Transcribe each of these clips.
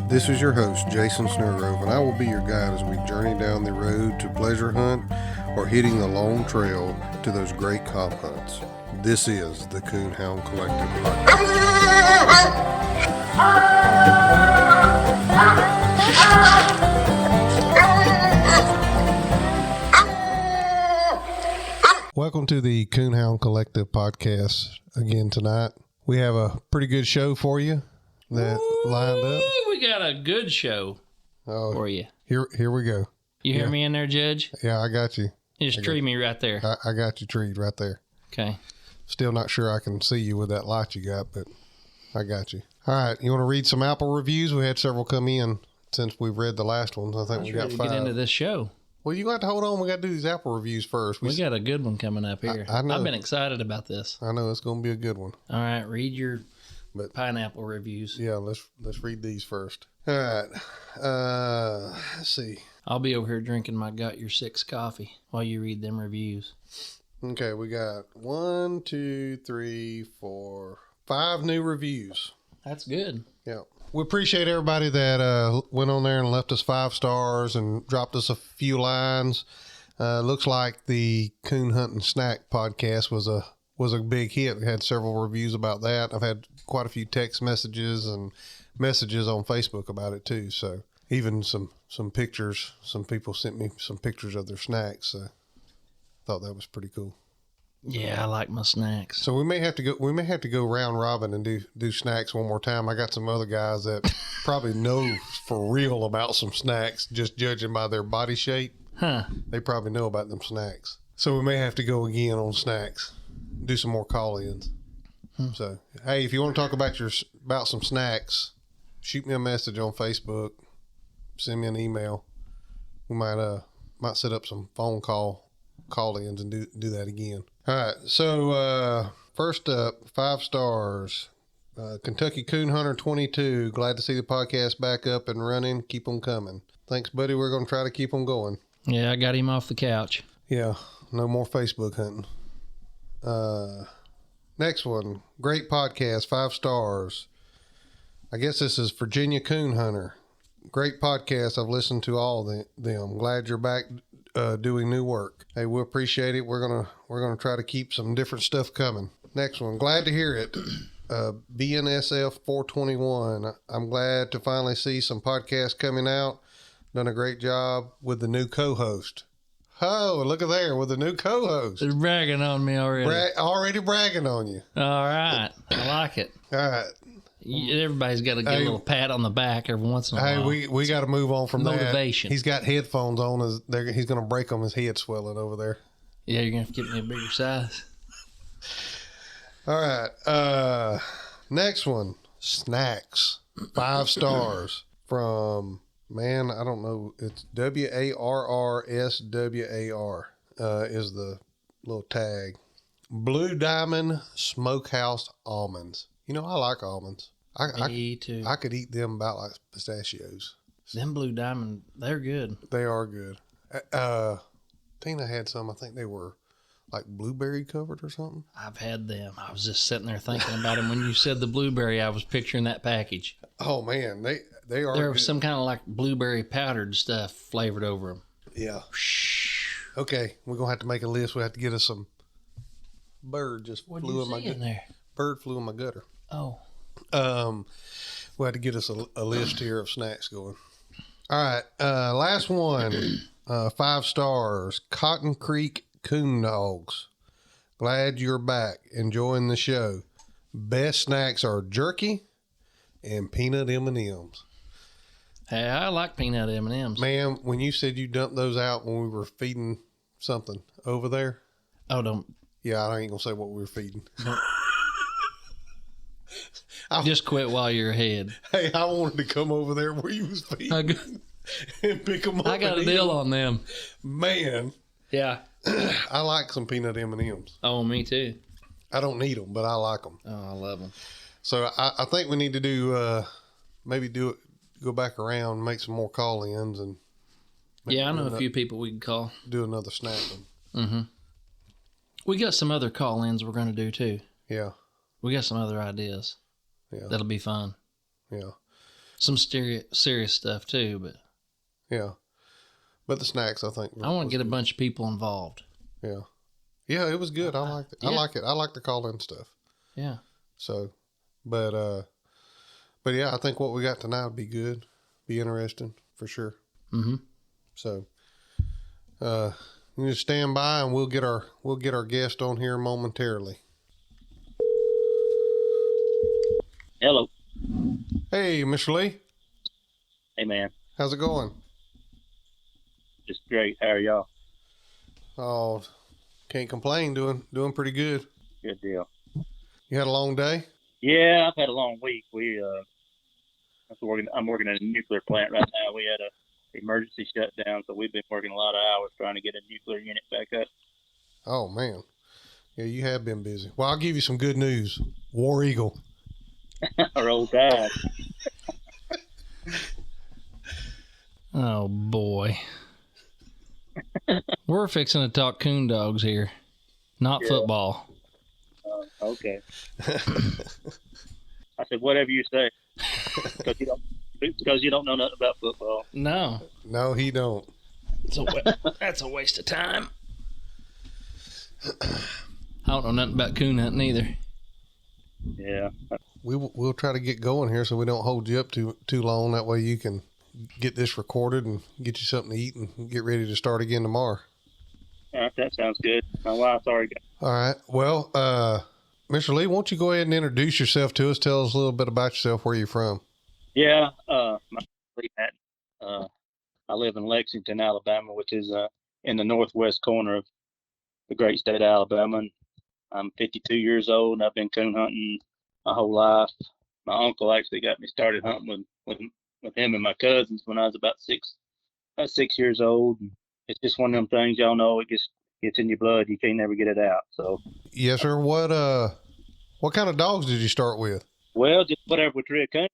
This is your host, Jason Snellgrove, and I will be your guide as we journey down the road to pleasure hunt or hitting the long trail to those great comp hunts. This is the Coonhound Collective podcast. Welcome to the Coonhound Collective podcast again tonight. We have a pretty good show for you that lined up. We got a good show for you. Here we go. You hear me in there, Judge? Yeah, I got you. You just tree me right there. I got you treed right there. Okay. Still not sure I can see you with that light you got, but I got you. All right, you want to read some Apple reviews? We had several come in since we've read the last ones. I think we got 5. Get into this show. Well, you got to hold on. We got to do these Apple reviews first. We got a good one coming up here. I know. I've been excited about this. I know it's going to be a good one. All right, read your pineapple reviews. Yeah, let's read these first. All right. Let's see. I'll be over here drinking my Got Your Six coffee while you read them reviews. Okay, we got 1, 2, 3, 4, 5 new reviews. That's good. Yeah. We appreciate everybody that went on there and left us 5 stars and dropped us a few lines. Looks like the Coon Hunting Snack podcast was a big hit. We had several reviews about that. I've had quite a few text messages and messages on Facebook about it too. So even some pictures. Some people sent me some pictures of their snacks. So thought that was pretty cool. Yeah, I like my snacks. So we may have to go round robin and do snacks one more time. I got some other guys that probably know for real about some snacks, just judging by their body shape. Huh. They probably know about them snacks. So we may have to go again on snacks. Do some more call-ins. So, hey, if you want to talk about some snacks, shoot me a message on Facebook. Send me an email. We might set up some phone call-ins and do that again. All right, so first up, 5 stars. Kentucky Coon Hunter 22. Glad to see the podcast back up and running. Keep them coming. Thanks, buddy. We're going to try to keep them going. Yeah, I got him off the couch. Yeah, no more Facebook hunting. Next one, great podcast, 5 stars. I guess this is Virginia Coon Hunter. Great podcast. I've listened to all of them. Glad you're back doing new work. Hey, we appreciate it. We're gonna try to keep some different stuff coming. Next one, glad to hear it. BNSF 421. I'm glad to finally see some podcasts coming out. Done a great job with the new co-host. Oh, look at there with the new co-host. They're bragging on me already. Already bragging on you. All right. I like it. All right. Everybody's got to get a little pat on the back every once in a while. Hey, we got to move on from motivation. That. He's got headphones on. He's going to break them. His head swelling over there. Yeah, you're going to have to get me a bigger size. All right. Next one. Snacks. 5 stars from... Man, I don't know. It's WARRSWAR is the little tag. Blue Diamond Smokehouse Almonds. You know, I like almonds. Me too. I could eat them about like pistachios. Them Blue Diamond, they're good. They are good. Tina had some. I think they were like blueberry covered or something. I've had them. I was just sitting there thinking about them. When you said the blueberry, I was picturing that package. Oh, man. They are There was some kind of like blueberry powdered stuff flavored over them. Yeah. Okay, we're going to have to make a list. We have to get us some. Bird just flew in my gutter. There? Bird flew in my gutter. Oh. We had to get us a list here of snacks going. All right, last one. 5 stars. Cotton Creek Coon Dogs. Glad you're back. Enjoying the show. Best snacks are jerky and peanut M&Ms. Hey, I like peanut M&Ms. Man, when you said you dumped those out when we were feeding something over there. Oh, don't. Yeah, I ain't going to say what we were feeding. Just quit while you're ahead. Hey, I wanted to come over there where you was feeding and pick them up. I got a deal on them. Man. Yeah. I like some peanut M&Ms. Oh, me too. I don't need them, but I like them. Oh, I love them. So I think we need to do, go back around, make some more call-ins. And I know a few people we can call. Do another snack one. Mm-hmm. We got some other call-ins we're going to do too. Yeah. We got some other ideas. Yeah. That'll be fun. Yeah. some serious stuff too, but Yeah. But the snacks, I think. I want to get a bunch of people involved. Yeah. Yeah, it was good. I liked it. Yeah. I like it. I like the call-in stuff. Yeah. So, but yeah, I think what we got tonight would be good. Be interesting for sure. Mm-hmm. So, you just stand by and we'll get our guest on here momentarily. Hello. Hey, Mr. Lee. Hey, man. How's it going? Just great. How are y'all? Oh, can't complain. Doing pretty good. Good deal. You had a long day? Yeah, I've had a long week. I'm working at a nuclear plant right now. We had a emergency shutdown, so we've been working a lot of hours trying to get a nuclear unit back up. Oh man, yeah, you have been busy. Well, I'll give you some good news. War Eagle. Our old dad. Oh boy. We're fixing to talk coon dogs here, not football. Okay. I said, whatever you say, because you don't know nothing about football. No, he don't. That's a waste of time. I don't know nothing about coon hunting either. Yeah. We'll try to get going here so we don't hold you up too long. That way you can get this recorded and get you something to eat and get ready to start again tomorrow. All right, that sounds good. My wife's already got. All right. Well, Mr. Lee, won't you go ahead and introduce yourself to us? Tell us a little bit about yourself, where you're from. Yeah, my name's Lee Hatton. I live in Lexington, Alabama, which is in the northwest corner of the great state of Alabama. And I'm 52 years old, and I've been coon hunting my whole life. My uncle actually got me started hunting with him and my cousins when I was about 6 years old. And it's just one of them things, y'all know, it just gets in your blood. You can't never get it out. So yes, sir. What kind of dogs did you start with? well, just whatever would trigger coon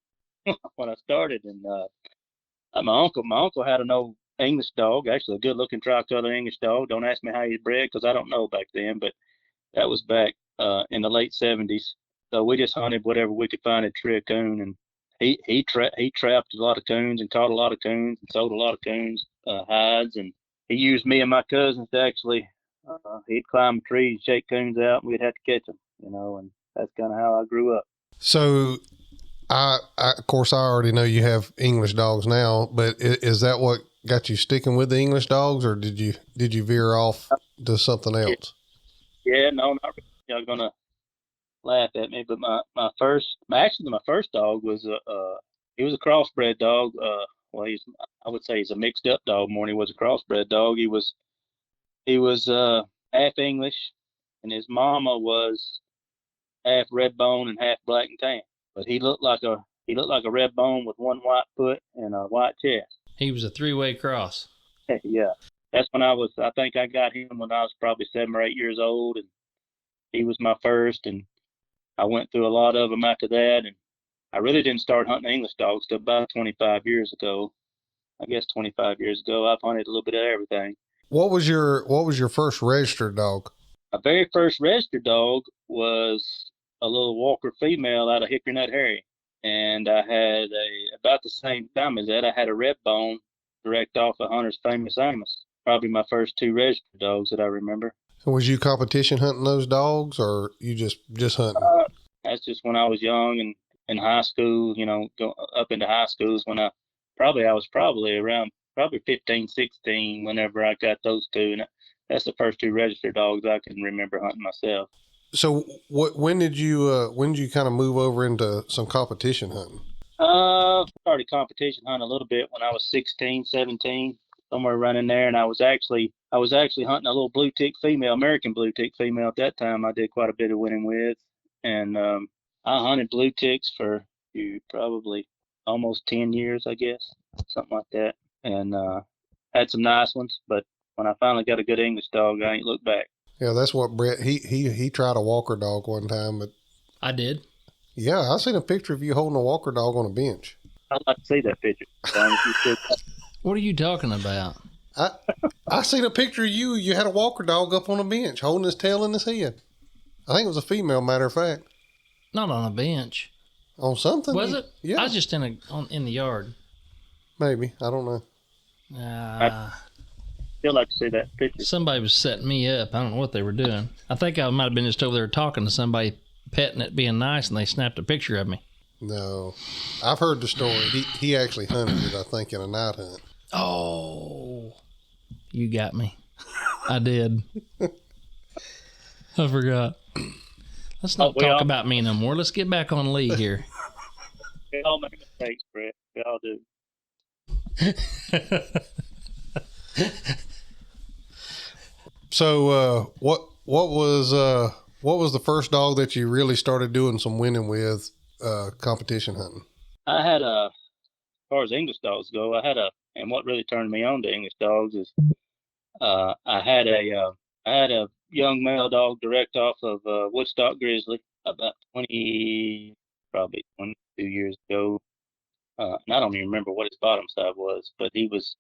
when I started. And my uncle had an old English dog, actually a good looking tricolor English dog. Don't ask me how he bred because I don't know back then, but that was back in the late 70s. So we just hunted whatever we could find at tree coon, and he trapped a lot of coons and caught a lot of coons and sold a lot of coons hides, and he used me and my cousins to actually he'd climb a tree and shake coons out, and we'd have to catch them, and that's kind of how I grew up. So, I of course I already know you have English dogs now, but is that what got you sticking with the English dogs, or did you veer off to something else? Yeah, no, not really. Y'all gonna laugh at me, but my first dog was he was a crossbred dog. Well, I would say he's a mixed up dog more than he was a crossbred dog. He was half English, and his mama was half red bone and half black and tan. But he looked like a red bone with one white foot and a white chest. He was a 3-way cross. Yeah, that's when I think I got him when I was probably 7 or 8 years old, and he was my first, and I went through a lot of them after that, and I really didn't start hunting English dogs till about 25 years ago. I guess 25 years ago, I've hunted a little bit of everything. What was your first registered dog? My very first registered dog was a little Walker female out of Hickory Nut Harry, and I had about the same time as that, I had a red bone direct off of Hunter's Famous Amos. Probably my first 2 registered dogs that I remember. Was you competition hunting those dogs, or you just hunting? That's just when I was young and in high school, go up into high schools when I was probably around 15, 16 whenever I got those 2. And that's the first 2 registered dogs I can remember hunting myself. So when did you kind of move over into some competition hunting? Started competition hunting a little bit when I was 16, 17, somewhere around in there. And I was actually hunting a little blue tick female, American blue tick female at that time. I did quite a bit of winning with. And I hunted blue ticks for probably almost 10 years, I guess, something like that. And had some nice ones, but when I finally got a good English dog, I ain't looked back. Yeah, that's what Brett, he tried a walker dog one time, but I did. Yeah, I seen a picture of you holding a walker dog on a bench. I'd like to see that picture. What are you talking about? I seen a picture of you. You had a walker dog up on a bench holding his tail in his head. I think it was a female, matter of fact. Not on a bench. On something? Was it? Yeah. I was just in the yard. Maybe. I don't know. I'd still like to see that picture. Somebody was setting me up. I don't know what they were doing. I think I might have been just over there talking to somebody, petting it, being nice, and they snapped a picture of me. No. I've heard the story. He actually hunted it, I think, in a night hunt. Oh, you got me. I did. I forgot. Let's not talk about me no more. Let's get back on Lee here. We all make mistakes, Brett. We all do. So, what was the first dog that you really started doing some winning with, competition hunting? I had as far as English dogs go, and what really turned me on to English dogs is, I had a young male dog direct off of Woodstock Grizzly about probably 22 years ago. And I don't even remember what his bottom side was, but he was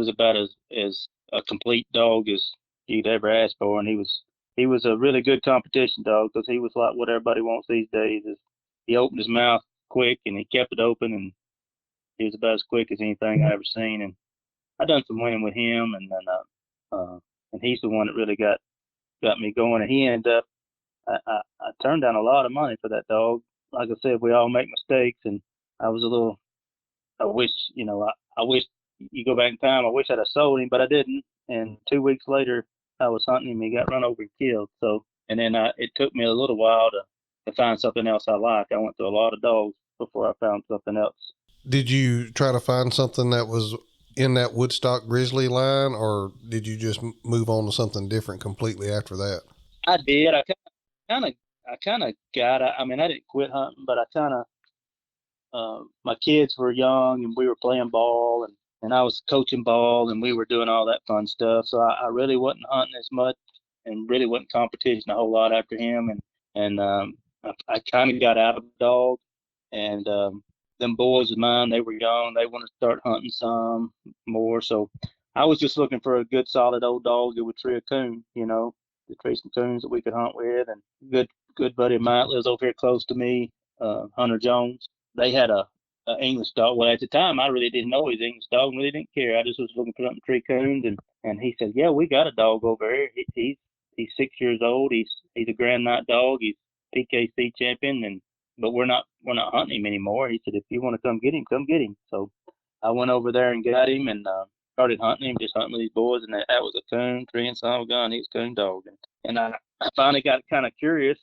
about as a complete dog as you'd ever ask for, and he was a really good competition dog because he was like what everybody wants these days. Is he opened his mouth quick and he kept it open, and he was about as quick as anything I ever seen. And I done some winning with him, and then and he's the one that really got me going. And he ended up I turned down a lot of money for that dog. Like I said, we all make mistakes, and I was a little. I wish, I wish you go back in time. I wish I'd have sold him, but I didn't. And 2 weeks later, I was hunting him. He got run over and killed. So, and then it took me a little while to find something else I liked. I went through a lot of dogs before I found something else. Did you try to find something that was in that Woodstock Grizzly line, or did you just move on to something different completely after that? I did. I kind of got. I mean, I didn't quit hunting, but I kind of. My kids were young and we were playing ball, and I was coaching ball, and we were doing all that fun stuff. So I really wasn't hunting as much and really wasn't competition a whole lot after him. And I kind of got out of dog, and them boys of mine, they were young. They wanted to start hunting some more. So I was just looking for a good, solid old dog that would tree a coon, to tree some coons that we could hunt with. And good buddy of mine lives over here close to me, Hunter Jones. They had a English dog. Well, at the time, I really didn't know he was English dog and really didn't care. I just was looking for something to tree coons, and he said, "Yeah, we got a dog over here. He's 6 years old. He's a Grand Night dog. He's PKC champion, but we're not hunting him anymore." He said, "If you want to come get him, come get him." So I went over there and got him and started hunting him, just hunting with these boys, and that was a coon, treeing son of a gun. He was a coon dog, and I finally got kind of curious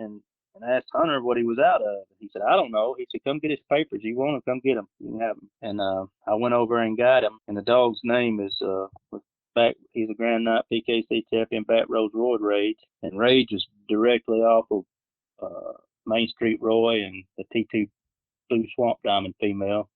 and asked Hunter what he was out of. He said, "I don't know." He said, "Come get his papers. You want to come get them. You can have them." And I went over and got him. And the dog's name is he's a Grand Night PKC champion, Bat Rose Road Rage. And Rage is directly off of Main Street Roy and the T2 Blue Swamp Diamond female.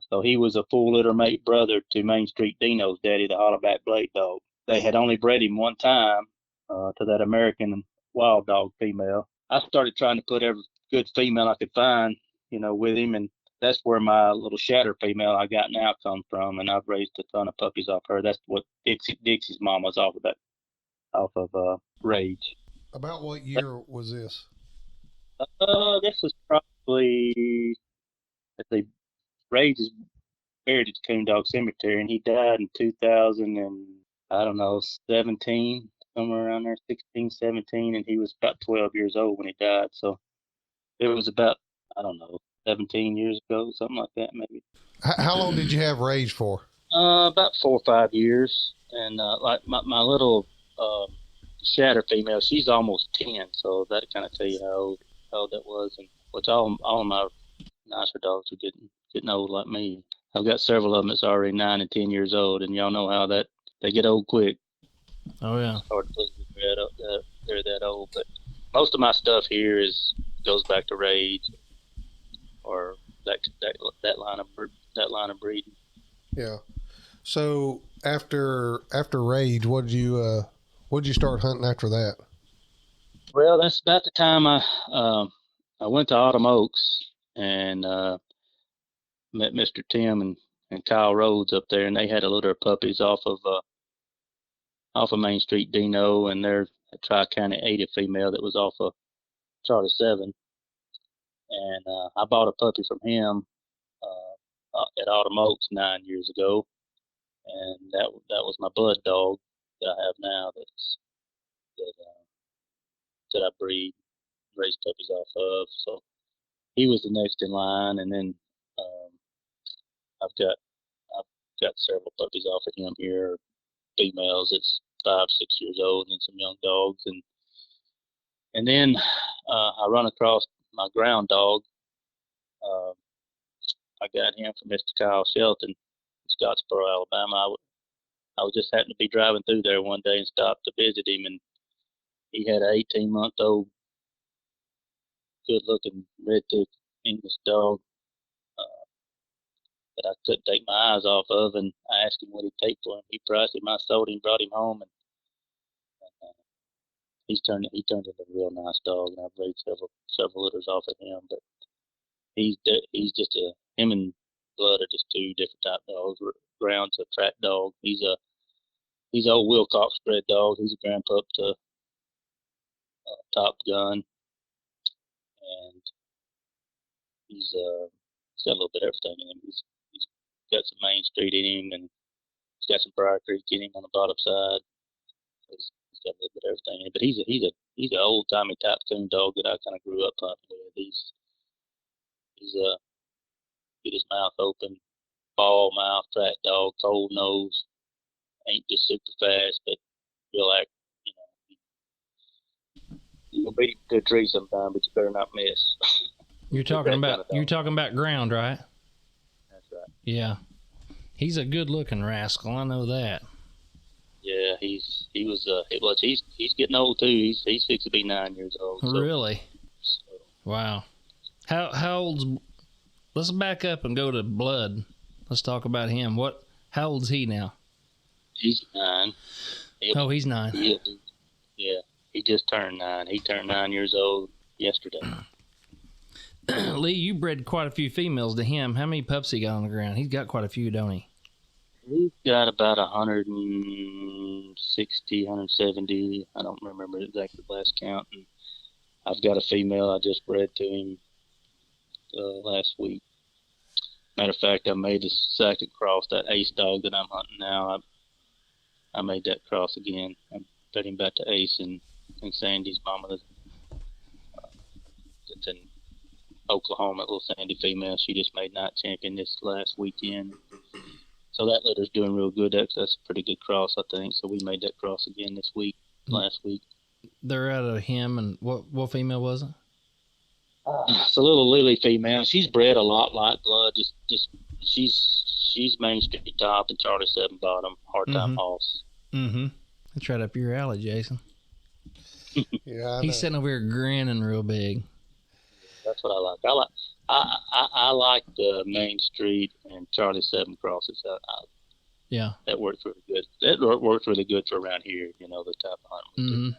So he was a full litter mate brother to Main Street Dino's daddy, the Hollowback Blade dog. They had only bred him one time to that American wild dog female. I started trying to put every good female I could find, with him, and that's where my little shatter female I got now comes from, and I've raised a ton of puppies off her. That's what Dixie's mom was off of Rage. About what year was this? This was probably, let's see, Rage is buried at the Coondog Cemetery, and he died in 2000 and I don't know 17. Somewhere around there, 16, 17, and he was about 12 years old when he died. So it was about, I don't know, 17 years ago, something like that, maybe. How long did you have Rage for? About 4 or 5 years. And like my little shatter female, she's almost 10, so that kind of tell you how old that was. And which all of my nicer dogs are getting old like me. I've got several of them that's already 9 and 10 years old, and y'all know how that they get old quick. Oh yeah. It's hard to believe they're that old, but most of my stuff here goes back to Rage or that line of breeding. Yeah. So after Rage, what did you start hunting after that? Well, that's about the time I went to Autumn Oaks and met Mr. Tim and Kyle Rhodes up there, and they had a litter of puppies off of Main Street Dino, and their Tri-County 80 female that was off of Charlie 7. and I bought a puppy from him at Autumn Oaks 9 years ago, and that was my blood dog that I have now. That I raise puppies off of. So he was the next in line, and then um, I've got I've got several puppies off of him here, females. It's 5, 6 years old, and then some young dogs, and then I run across my ground dog. Uh, I got him from Mr. Kyle Shelton, in Scottsboro, Alabama. I was just happened to be driving through there one day and stopped to visit him, and he had an 18-month-old, good-looking red-tick English dog that I couldn't take my eyes off of, and I asked him what he'd take for him. He priced him. I sold him, brought him home, and he turned into a real nice dog. And I've raised several litters off of him. But he's just him and Blood are just two different type dogs. Ground's a track dog. He's an old Wilcox bred dog. He's a grandpup to Top Gun, and he's got a little bit of everything in him. He's got some Main Street in him, and he's got some Briar Creek in him on the bottom side. He's got a little bit of everything in him. But he's an old timey type coon dog that I kind of grew up hunting with. He's get his mouth open, ball mouth, track dog, cold nose. Ain't just super fast, but real act. You know, you'll beat him to a tree sometime, but you better not miss. You're talking about ground, right? That's right. Yeah, he's a good-looking rascal. I know that. Yeah, he's getting old too. He's fixing to be 9 years old. So. Really? So. Wow. How old's? Let's back up and go to Blood. Let's talk about him. How old's he now? He's 9. He's 9. Yeah, he just turned 9. He turned 9 years old yesterday. Lee, you bred quite a few females to him. How many pups he got on the ground? He's got quite a few, don't he? He's got about 160, 170. I don't remember exactly the last count. And I've got a female I just bred to him last week. Matter of fact, I made the second cross. That Ace dog that I'm hunting now, I made that cross again. I fed him back to Ace and Sandy's mama. It's in Oklahoma, little Sandy female. She just made night champion this last weekend. So that litter's doing real good. That's a pretty good cross, I think. So we made that cross again last week. They're out of him, and what female was it? It's a little Lily female. She's bred a lot like Blood. Just she's Main Street top and Charlie 7 bottom. Hard time hoss. Mm-hmm. That's right up your alley, Jason. Yeah, he's sitting over here grinning real big. That's what I like. I like the Main Street and Charlie 7 crosses. Yeah, that works really good. That works really good for around here. You know, the type of hunt we do.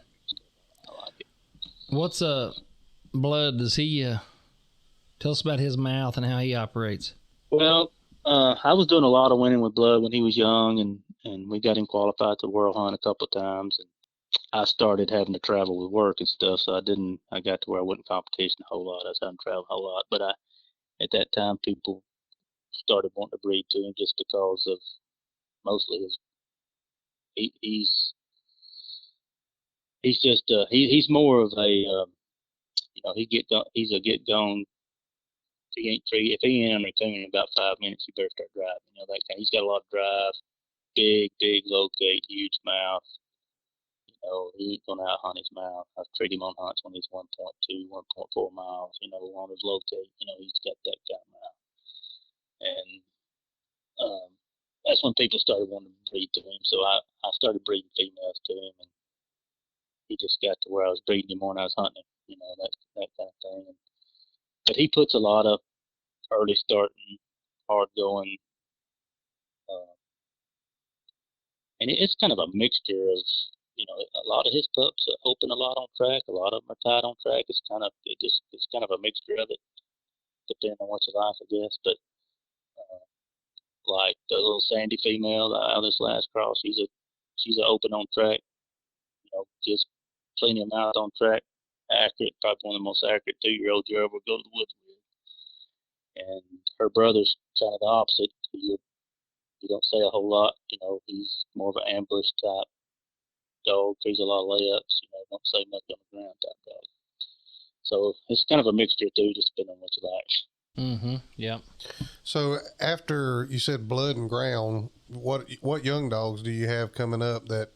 I like it. What's Blood? Does he tell us about his mouth and how he operates? Well, I was doing a lot of winning with Blood when he was young, and we got him qualified to World Hunt a couple of times. And I started having to travel with work and stuff, so I got to where I wasn't competition a whole lot. I was having to travel a whole lot. But at that time, people started wanting to breed to him just because of mostly he's more of a, he's a get gone. If he ain't under coon in about 5 minutes, you better start driving. You know, that kind. He's got a lot of drive, big locate, huge mouth. You know, he ain't gonna out hunt his mouth. I've treated him on hunts when he's 1.2, 1.4 miles. You know, on his locate. You know, he's got that kind of mouth, and that's when people started wanting to breed to him. So I started breeding females to him, and he just got to where I was breeding him when I was hunting him. You know, that kind of thing. But he puts a lot of early starting, hard going, and it's kind of a mixture of, you know, a lot of his pups are open a lot on track, a lot of them are tied on track. It's kind of a mixture of it, depending on what you like, I guess. But like the little Sandy female, this last cross, she's a open on track, you know, just plenty of mouth on track, accurate, probably one of the most accurate 2-year-olds you ever go to the woods with. And her brother's kind of the opposite. You don't say a whole lot. He's more of an ambush type dog. He's a lot of layups. Don't say much on the ground type dog. So it's kind of a mixture too, just depending on what you like. Mm-hmm. Yeah. So after you said blood and ground, what young dogs do you have coming up that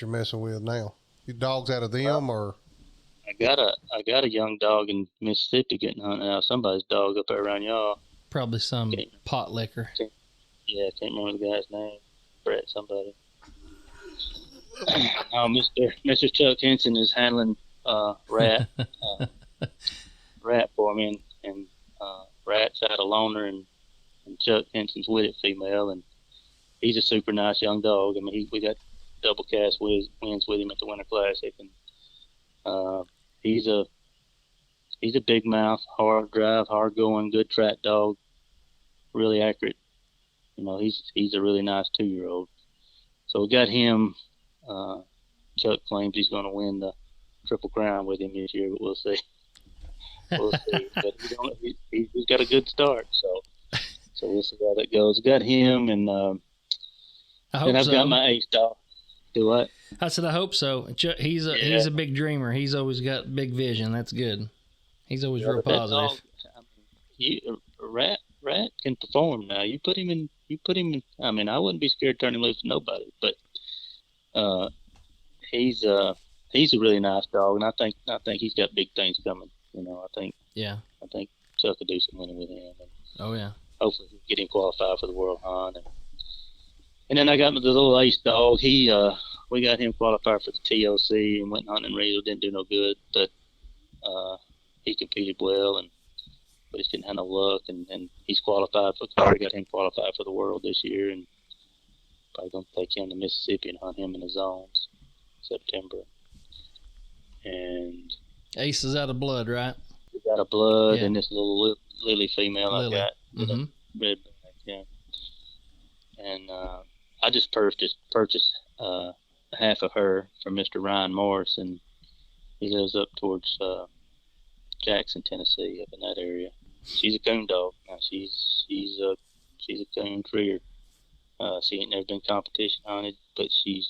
you're messing with now? You dogs out of them or? I got a young dog in Mississippi getting hunted out. Somebody's dog up there around y'all. Probably some pot liquor. Yeah, I can't remember the guy's name. Brett somebody. Now Mr. Chuck Henson is handling Rat for me, and Rat's out a loner, and Chuck Henson's with it female, and he's a super nice young dog. I mean, we got double cast wins with him at the Winter Classic, and he's a big mouth, hard drive, hard going, good track dog, really accurate. He's a really nice 2-year-old. So we got him. Chuck claims he's going to win the Triple Crown with him this year, but we'll see. We'll see. But he's got a good start, so we'll see how that goes. Got him, and I've got my ace dog. Do what? I said I hope so. He's a big dreamer. He's always got big vision. That's good. He's always real positive. Rat can perform now. You put him in. I mean, I wouldn't be scared to turn him loose to nobody. But he's a really nice dog, and I think he's got big things coming. I think Chuck could do some winning with him. Oh yeah. Hopefully he'll get him qualified for the World Hunt. And then I got the little ace dog. We got him qualified for the TOC and went hunting in Rio. Didn't do no good, but he competed well, but he didn't have no luck. And he's qualified for. Already got him qualified for the World this year, and probably gonna take him to Mississippi and hunt him in the zones September. And Ace is out of blood, right? He's out of blood, and this little Lily female I got. Mm-hmm. Red back, yeah. And I just purchased half of her from Mr. Ryan Morris, and he lives up towards Jackson, Tennessee, up in that area. She's a coon dog. Now she's a coon trigger. She ain't never been competition hunted, but she's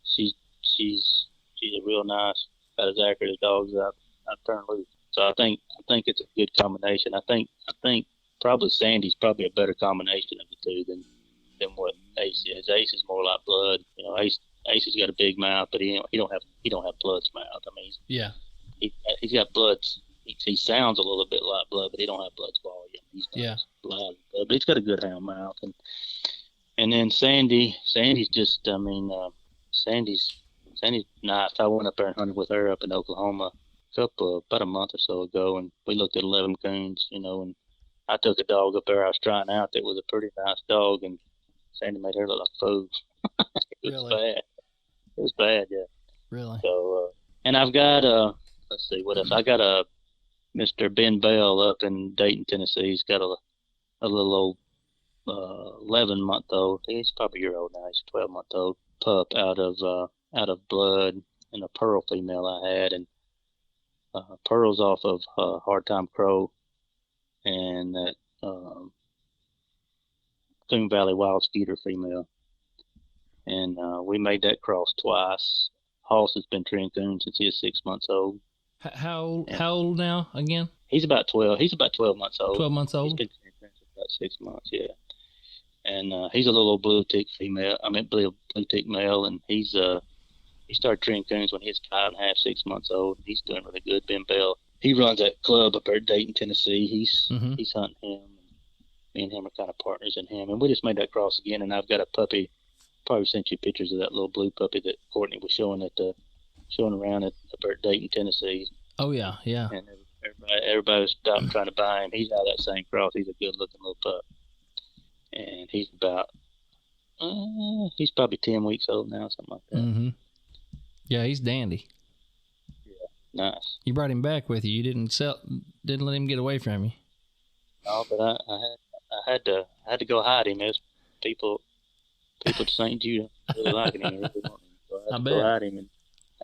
a real nice, about as accurate as dogs I've turned loose. So I think it's a good combination. I think probably Sandy's probably a better combination of the two than what Ace is. Ace is more like blood. Ace has got a big mouth, but he don't have blood's mouth. I mean, he's got blood's. He sounds a little bit like blood, but he don't have blood's volume. He's not loud, but he's got a good hound mouth. And then Sandy's just. I mean, Sandy's nice. I went up there and hunted with her up in Oklahoma about a month or so ago, and we looked at 11 coons, and I took a dog up there I was trying out that was a pretty nice dog, and Sandy made her look like a fool. It was bad. It was bad, yeah. Really? So, and I've got let's see what else. I got a Mr. Ben Bell up in Dayton, Tennessee. He's got a little old 11-month-old. He's probably a year old now. He's a 12-month-old pup out of blood, and a pearl female I had, and Pearl's off of Hard Time Crow and that Coon Valley Wild Skeeter female. And we made that cross twice. Hoss has been treeing coon since he was 6 months old. How old now again? He's about 12. He's about 12 months old. 12 months old? He's been treeing coon for about 6 months, yeah. And he's a little old blue tick female. I mean, blue tick male, and he started treeing coons when he was 5.5, 6 months old. He's doing really good. Ben Bell, he runs that club up there at Dayton, Tennessee. He's hunting him. Me and him are kind of partners in him, and we just made that cross again. And I've got a puppy. Probably sent you pictures of that little blue puppy that Courtney was showing around up there at Dayton, Tennessee. Oh yeah. And everybody was stopping trying to buy him. He's out of that same cross. He's a good looking little pup, and he's probably 10 weeks old now, something like that. Mm-hmm. Yeah, he's dandy. Yeah, nice. You brought him back with you. You didn't let him get away from you. No, but I had to go hide him. There's people at St. Jude really liking him. So I had to go hide him, and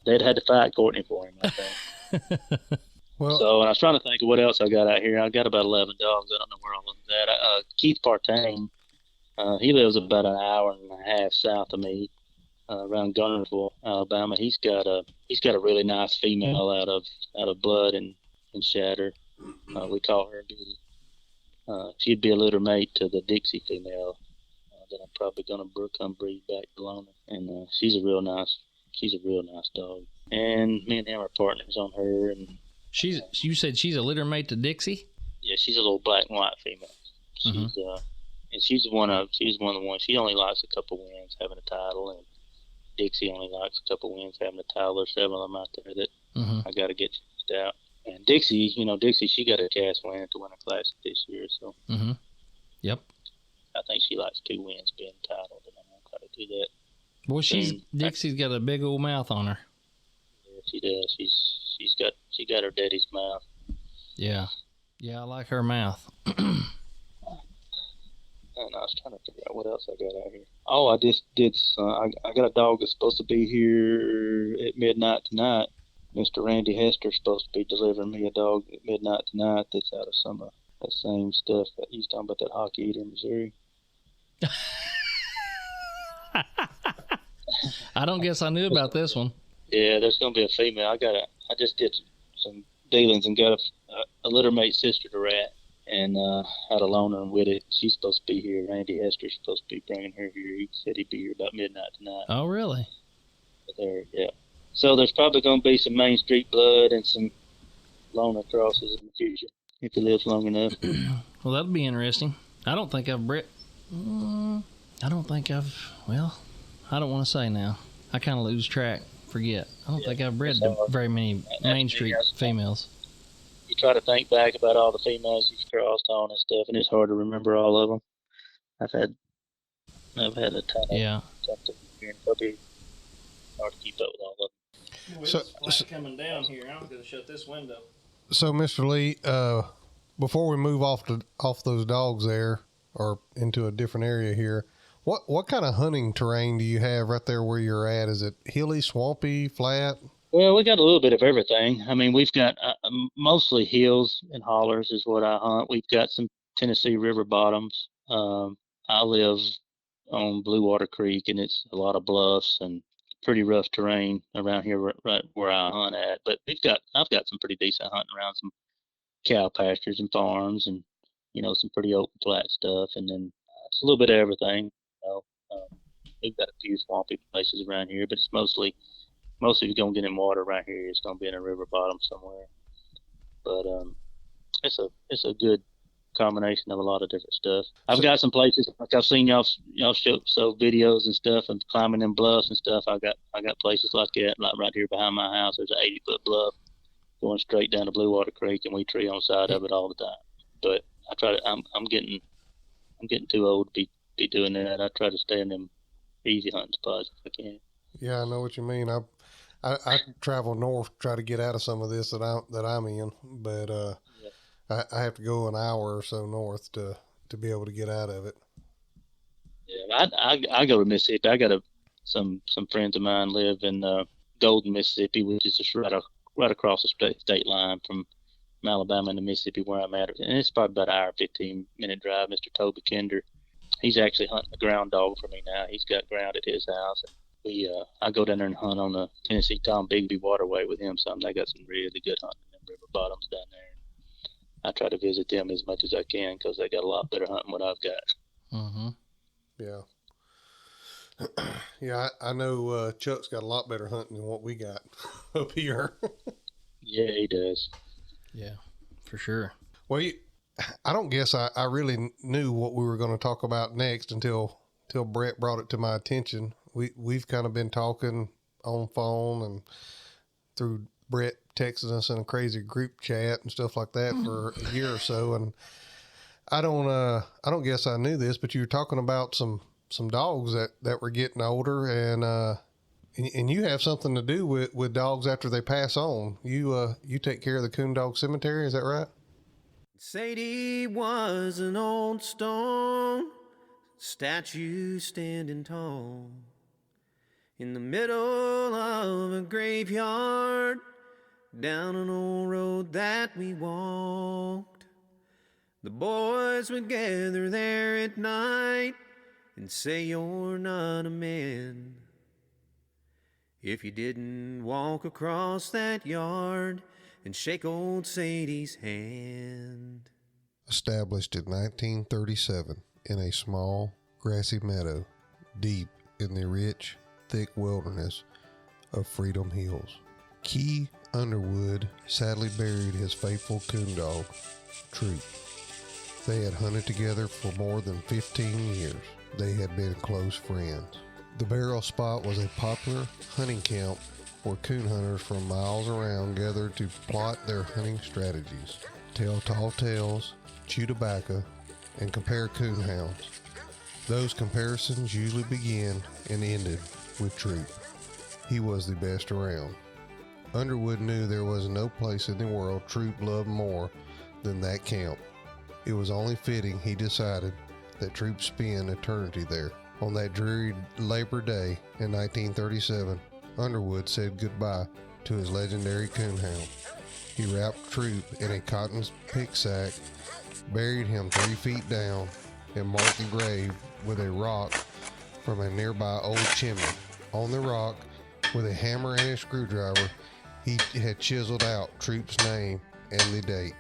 they'd had to fight Courtney for him, I think. Well, so I was trying to think of what else I got out here. I got about 11 dogs. I don't know where all of them at. Keith Partain, he lives about an hour and a half south of me, around Gunnersville, Alabama. He's got a really nice female out of Blood and Shatter. We call her Goody. She'd be a litter mate to the Dixie female that I'm probably gonna come breed back to Lona. And she's a real nice dog. And me and him are partners on her. And you said she's a litter mate to Dixie? Yeah, she's a little black and white female. She's and she's one of the ones. She only likes a couple wins having a title, and Dixie only likes a couple wins having a title. There's several of them out there that I got to get changed out. And Dixie, she got a cast win at the Winter Classic this year, so. Yep. I think she likes 2 wins being titled, and I'm gonna try to do that. Well, Dixie's got a big old mouth on her. Yeah, she does. She got her daddy's mouth. Yeah, I like her mouth. And I was trying to figure out what else I got out here. Oh, I just did. I got a dog that's supposed to be here at midnight tonight. Mr. Randy Hester's supposed to be delivering me a dog at midnight tonight. That's out of some of that same stuff that he's talking about, that hockey eater in Missouri. I don't guess I knew about this one. Yeah, there's gonna be a female. I just did some dealings and got a litter mate sister to Rat, and had a loner with it. She's supposed to be here. Randy Hester's supposed to be bringing her here. He said he'd be here about midnight tonight. Oh, really? There, yeah. So there's probably gonna be some Main Street blood and some loner crosses in the future if he lives long enough. Well, that'll be interesting. I don't think I've bred. Well, I don't want to say now. I kind of lose track. Forget. I don't think I've bred very many Main Street females. You try to think back about all the females you've crossed on and stuff, and it's hard to remember all of them. I've had a ton of something here, and probably hard to keep up with all of them. So coming down here, I'm going to shut this window. So, Mr. Lee, before we move off those dogs there, or into a different area here, what kind of hunting terrain do you have right there where you're at? Is it hilly, swampy, flat? Well, we got a little bit of everything. I mean, we've got mostly hills and hollers is what I hunt. We've got some Tennessee river bottoms. I live on Blue Water Creek, and it's a lot of bluffs and pretty rough terrain around here, right where I hunt at. But I've got some pretty decent hunting around some cow pastures and farms, and some pretty open flat stuff. And then it's a little bit of everything. We've got a few swampy places around here, but it's mostly if you're gonna get in water around here, it's gonna be in a river bottom somewhere. But it's a good combination of a lot of different stuff. I've got some places like I've seen y'all show videos and stuff and climbing them bluffs and stuff. I got places like that, like right here behind my house. There's an 80-foot bluff going straight down to Blue Water Creek, and we tree on the side of it all the time. But I try to. I'm getting too old to be doing that. I try to stay in them easy hunting spots if I can. Yeah, I know what you mean. I travel north, try to get out of some of this that I'm in, but I have to go an hour or so north to be able to get out of it. Yeah, I go to Mississippi. I got some friends of mine live in Golden, Mississippi, which is just right across the state line from Alabama into Mississippi where I'm at. And it's probably about an hour, 15-minute drive. Mr. Toby Kinder, he's actually hunting a ground dog for me now. He's got ground at his house. And I go down there and hunt on the Tennessee Tom Bigby Waterway with him. So they got some really good hunting in the river bottoms down there. I try to visit them as much as I can because they got a lot better hunting than what I've got. Mm-hmm. Yeah. Yeah, I know Chuck's got a lot better hunting than what we got up here. Yeah, he does. Yeah, for sure. Well, I don't guess I really knew what we were going to talk about next until Brett brought it to my attention. We've kind of been talking on phone and through Brett texting us in a crazy group chat and stuff like that for a year or so. And I don't guess I knew this, but you were talking about some dogs that were getting older, and you have something to do with dogs after they pass on. You take care of the Coondog Cemetery, is that right? Sadie was an old stone statue standing tall in the middle of a graveyard down an old road that we walked. The boys would gather there at night and say you're not a man if you didn't walk across that yard and shake old Sadie's hand. Established in 1937 in a small, grassy meadow deep in the rich, thick wilderness of Freedom Hills, Key Underwood sadly buried his faithful coondog, Troop. They had hunted together for more than 15 years. They had been close friends. The burial spot was a popular hunting camp where coon hunters from miles around gathered to plot their hunting strategies, tell tall tales, chew tobacco, and compare coonhounds. Those comparisons usually began and ended with Troop. He was the best around. Underwood knew there was no place in the world Troop loved more than that camp. It was only fitting, he decided, that Troop spend eternity there. On that dreary Labor Day in 1937, Underwood said goodbye to his legendary coonhound. He wrapped Troop in a cotton pick sack, buried him 3 feet down, and marked the grave with a rock from a nearby old chimney. On the rock, with a hammer and a screwdriver, he had chiseled out Troop's name and the date.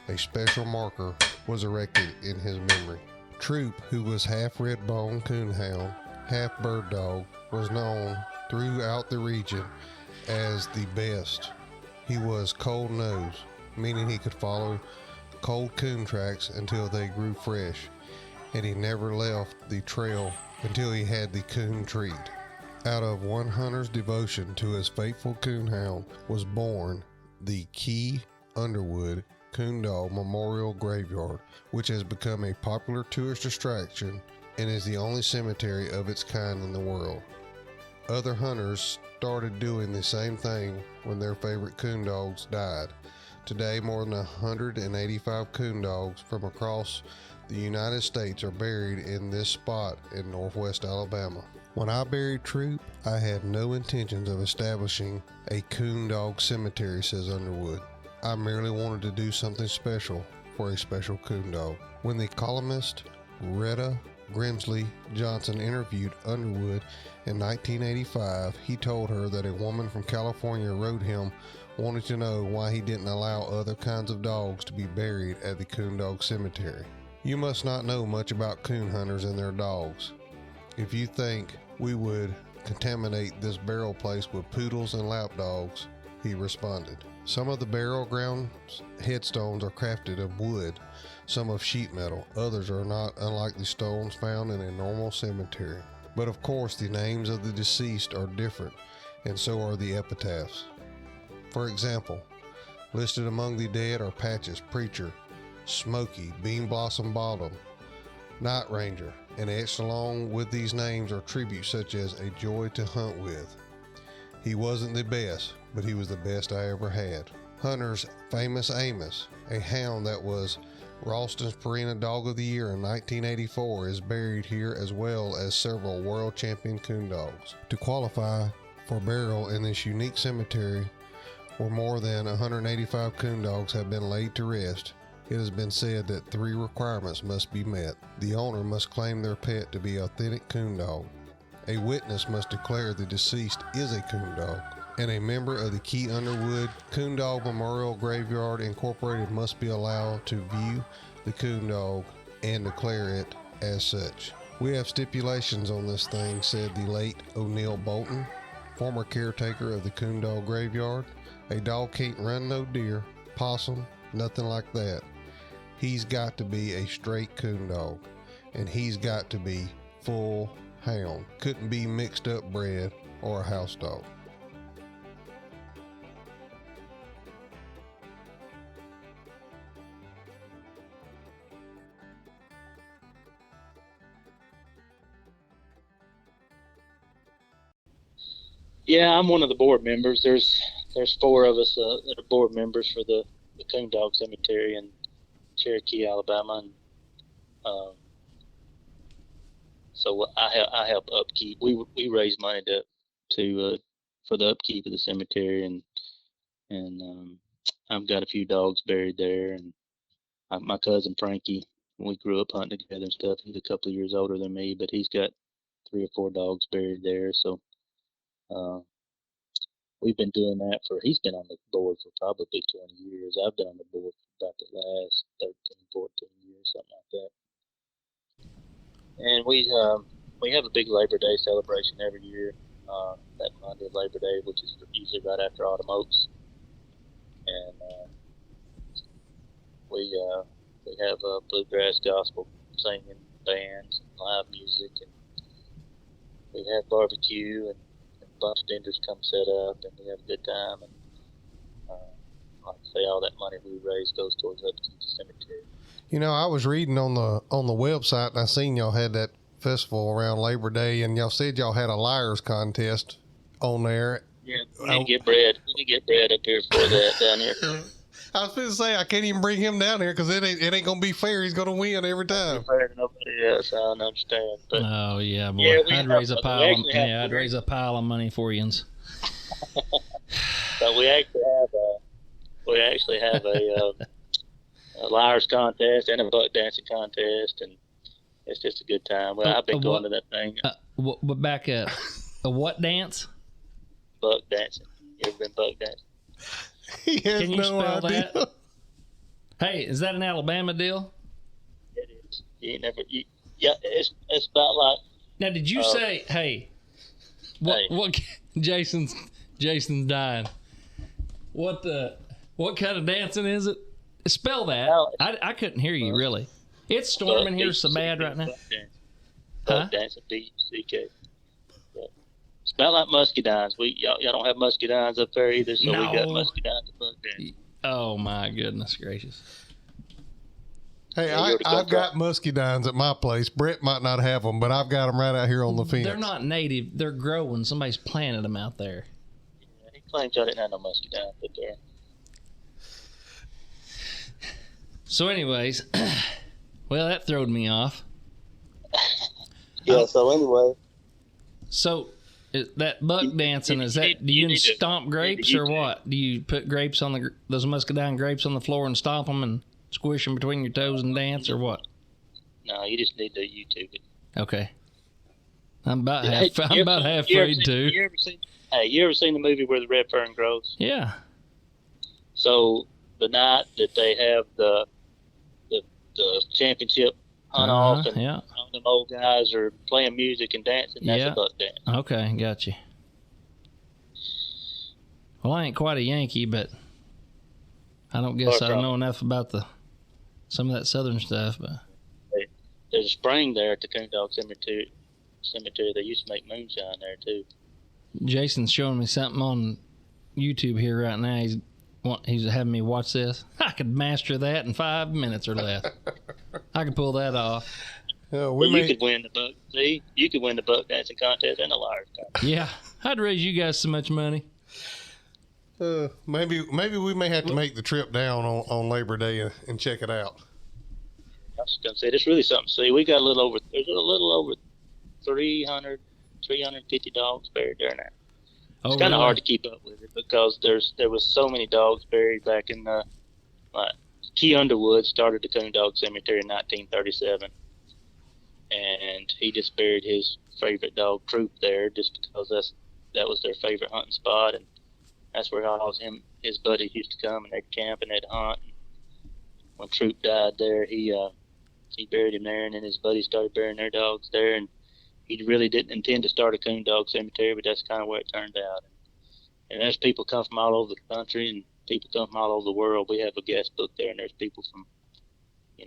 A special marker was erected in his memory. Troop, who was half red-bone coonhound, half bird dog, was known throughout the region as the best. He was cold-nosed, meaning he could follow cold coon tracks until they grew fresh, and he never left the trail until he had the coon treat. Out of one hunter's devotion to his faithful coonhound was born the Key Underwood Coondog Memorial Graveyard, which has become a popular tourist attraction and is the only cemetery of its kind in the world. Other hunters started doing the same thing when their favorite coondogs died. Today, more than 185 coondogs from across the United States are buried in this spot in northwest Alabama. When I buried Troop, I had no intentions of establishing a coondog cemetery, says Underwood. I merely wanted to do something special for a special coondog. When the columnist Retta Grimsley Johnson interviewed Underwood in 1985, he told her that a woman from California wrote him wanting to know why he didn't allow other kinds of dogs to be buried at the Coondog Cemetery. You must not know much about coon hunters and their dogs if you think we would contaminate this burial place with poodles and lapdogs, he responded. Some of the burial ground headstones are crafted of wood, some of sheet metal. Others are not unlike the stones found in a normal cemetery. But of course, the names of the deceased are different, and so are the epitaphs. For example, listed among the dead are Patches, Preacher, Smoky, Bean Blossom Bottom, Night Ranger, and etched along with these names are tributes such as A Joy to Hunt With. He wasn't the best, but he was the best I ever had. Hunter's famous Amos, a hound that was Ralston's Purina Dog of the Year in 1984, is buried here, as well as several world champion coon dogs. To qualify for burial in this unique cemetery, where more than 185 coon dogs have been laid to rest, it has been said that 3 requirements must be met. The owner must claim their pet to be authentic coon dog. A witness must declare the deceased is a coon dog. And a member of the Key Underwood Coondog Memorial Graveyard Incorporated must be allowed to view the coon dog and declare it as such. We have stipulations on this thing, said the late O'Neill Bolton, former caretaker of the Coondog Graveyard. A dog can't run no deer, possum, nothing like that. He's got to be a straight coon dog, and he's got to be full hound. Couldn't be mixed up bred or a house dog. Yeah, I'm one of the board members. There's 4 of us that are board members for the Coondog Cemetery in Cherokee, Alabama, and so I help upkeep. We raise money to for the upkeep of the cemetery, and and I've got a few dogs buried there, and my cousin Frankie, we grew up hunting together and stuff. He's a couple of years older than me, but he's got 3 or 4 dogs buried there. So uh, we've been doing that he's been on the board for probably 20 years. I've been on the board for about the last 13, 14 years, something like that. And we have a big Labor Day celebration every year, that Monday of Labor Day, which is usually right after Autumn Oaks. And we have bluegrass gospel singing bands and live music, and we have barbecue, and a bunch of vendors come set up, and we have a good time. And like I say, all that money we raise goes towards upkeep the cemetery. You know, I was reading on the website, and I seen y'all had that festival around Labor Day, and y'all said y'all had a liars contest on there. Yeah, we need to get bread. We need to get bread up here for that down here. I was going to say, I can't even bring him down here because it ain't going to be fair. He's going to win every time. Fair to nobody else, I don't understand. But Oh yeah, boy. Yeah, I'd raise a pile. I'd raise a pile of money for you. but we actually have a liars contest and a buck dancing contest, and it's just a good time. Well, I've been going to that thing. But back up. A what dance? Buck dancing. You ever been buck dancing? He has Can you no spell idea. that? Hey, is that an Alabama deal? It is. Yeah, it's about like. Now, did you say, hey, what Jason's dying. What kind of dancing is it? Spell that. I couldn't hear you, really. It's storming here so bad right now. Buck dancing, B-U-C-K. It's about like muscadines. Y'all don't have muscadines up there either, so No. we got muscadines and buck dancing. Oh, my goodness gracious. Hey, I've got muscadines at my place. Brett might not have them, but I've got them right out here on the fence. They're not native. They're growing. Somebody's planted them out there. Yeah, he claims y'all didn't have no muscadines up there. So anyways, well, that throwed me off. Yeah, so anyway. So that buck dancing, is that, do you stomp grapes or what? Do you put grapes on those muscadine grapes on the floor and stomp them and squish them between your toes and dance, or what? No, you just need to YouTube it. Okay. I'm about half afraid to. You ever seen the movie Where the Red Fern Grows? Yeah. So the night that they have the championship hunt off, and yeah. all them old guys are playing music and dancing, that's a buck dance. Okay, got you. Well, I ain't quite a Yankee, but I don't guess I know enough about some of that southern stuff. But there's a spring there at the Coondog Cemetery. They used to make moonshine there too. Jason's showing me something on YouTube here right now. He's having me watch this. I could master that in 5 minutes or less. I could pull that off. You could win the buck. See, you could win the buck dancing contest and the liars contest. Yeah, I'd raise you guys so much money. Maybe we may have to make the trip down on Labor Day and check it out. I was gonna say, there's really something to see. We got there's a little over 350 dogs buried there now. It's kind of hard to keep up with it because there was so many dogs buried back in the Key Underwood started the Coondog Cemetery in 1937, and he just buried his favorite dog Troop there just because that was their favorite hunting spot, and that's where his buddies used to come and they'd camp and they'd hunt. And when Troop died there, he buried him there, and then his buddies started burying their dogs there, and he really didn't intend to start a Coondog Cemetery, but that's kind of where it turned out. And there's people come from all over the country, and people come from all over the world. We have a guest book there, and there's people from,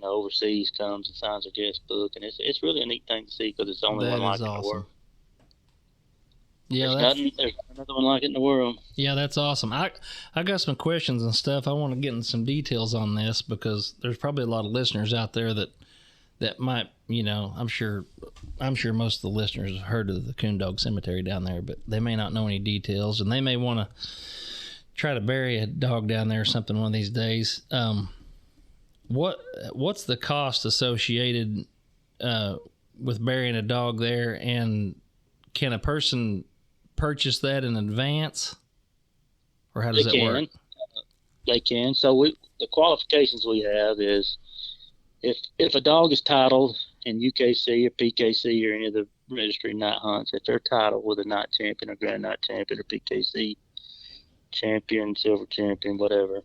overseas comes and signs their guest book, and it's really a neat thing to see because it's the only one like it in the world. Yeah, there's another one like it in the world. Yeah, that's awesome. I got some questions and stuff. I want to get into some details on this because there's probably a lot of listeners out there that might, I'm sure most of the listeners have heard of the Coondog Cemetery down there, but they may not know any details, and they may want to try to bury a dog down there or something one of these days. What's the cost associated with burying a dog there, and can a person purchase that in advance, or how does that work? They can. So the qualifications we have is if a dog is titled in UKC or PKC or any of the registry night hunts, if they're titled with a night champion or grand night champion or PKC champion, silver champion, whatever,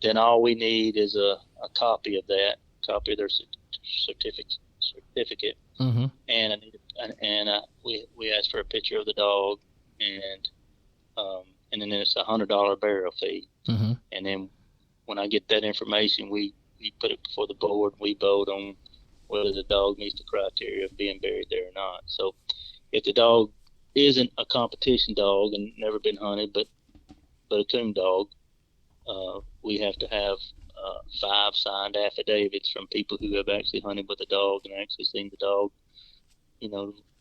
then all we need is a copy of that, copy of their certificate, Mm-hmm. and we ask for a picture of the dog, and then it's $100 burial fee, Mm-hmm. and then when I get that information, we put it before the board. We vote on whether the dog meets the criteria of being buried there or not. So if the dog isn't a competition dog and never been hunted, but a coon dog, we have to have 5 signed affidavits from people who have actually hunted with the dog and actually seen the dog,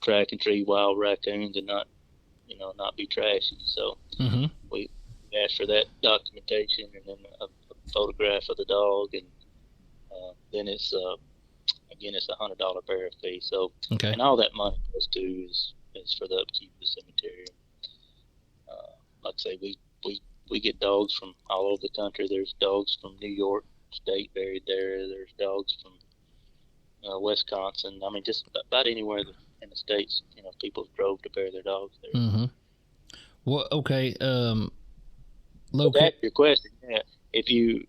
track and treat wild raccoons and not be trashy. So Mm-hmm. we ask for that documentation and then a photograph of the dog, and then it's it's $100 burial fee. So Okay. and all that money goes to is for the upkeep of the cemetery. Like I say, we get dogs from all over the country. There's dogs from New York State buried there. There's dogs from Wisconsin. I mean, just about anywhere in the states. People drove to bury their dogs there. Mm-hmm. Well, okay. Back to your question, yeah. If you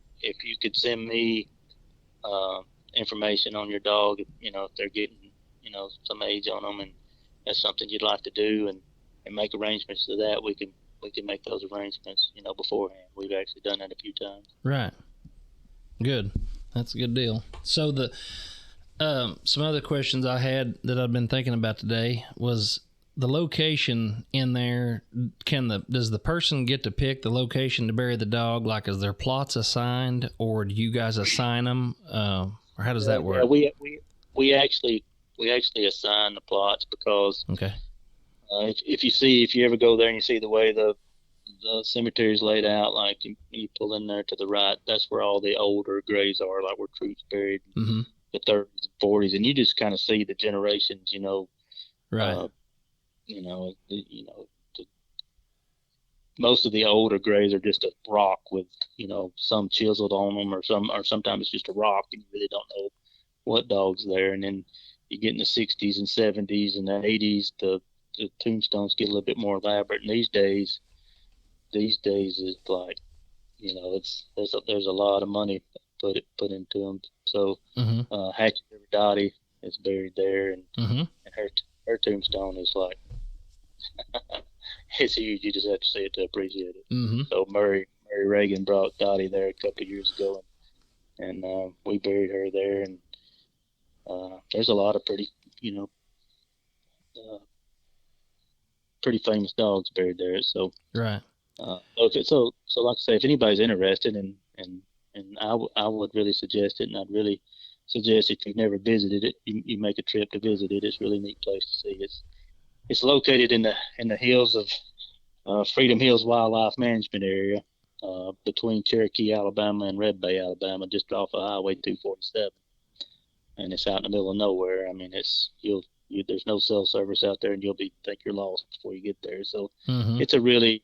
could send me information on your dog, if they're getting some age on them, and that's something you'd like to do, and make arrangements to that, we can make those arrangements beforehand. We've actually done that a few times. Right. Good. That's a good deal. So the some other questions I had that I've been thinking about today was the location in there. Does the person get to pick the location to bury the dog? Like, is there plots assigned, or do you guys assign them, or how does that work? Yeah, we actually assign the plots because Okay. If you ever go there and you see the way the cemetery is laid out, like you pull in there to the right, that's where all the older graves are, like where troops buried Mm-hmm. the 30s and 40s, and you just kind of see the generations, Right. Most of the older graves are just a rock with, some chiseled on them, or sometimes it's just a rock and you really don't know what dog's there. And then you get in the 60s and 70s and the 80s, the tombstones get a little bit more elaborate. And these days is like, there's a lot of money put into them. So Mm-hmm. Hatchet River Dottie is buried there, and Mm-hmm. her tombstone is like it's huge. You just have to see it to appreciate it. Mm-hmm. So Murray Reagan brought Dottie there a couple of years ago, and we buried her there. And there's a lot of pretty famous dogs buried there. So Right. so like I say, if anybody's interested, and I would really suggest it, and I'd really suggest if you've never visited it, you make a trip to visit it. It's a really neat place to see. It's located in the hills of Freedom Hills Wildlife Management Area, between Cherokee, Alabama, and Red Bay, Alabama, just off of Highway 247, and it's out in the middle of nowhere. I mean, there's no cell service out there, and you'll think you're lost before you get there. So Mm-hmm. it's a really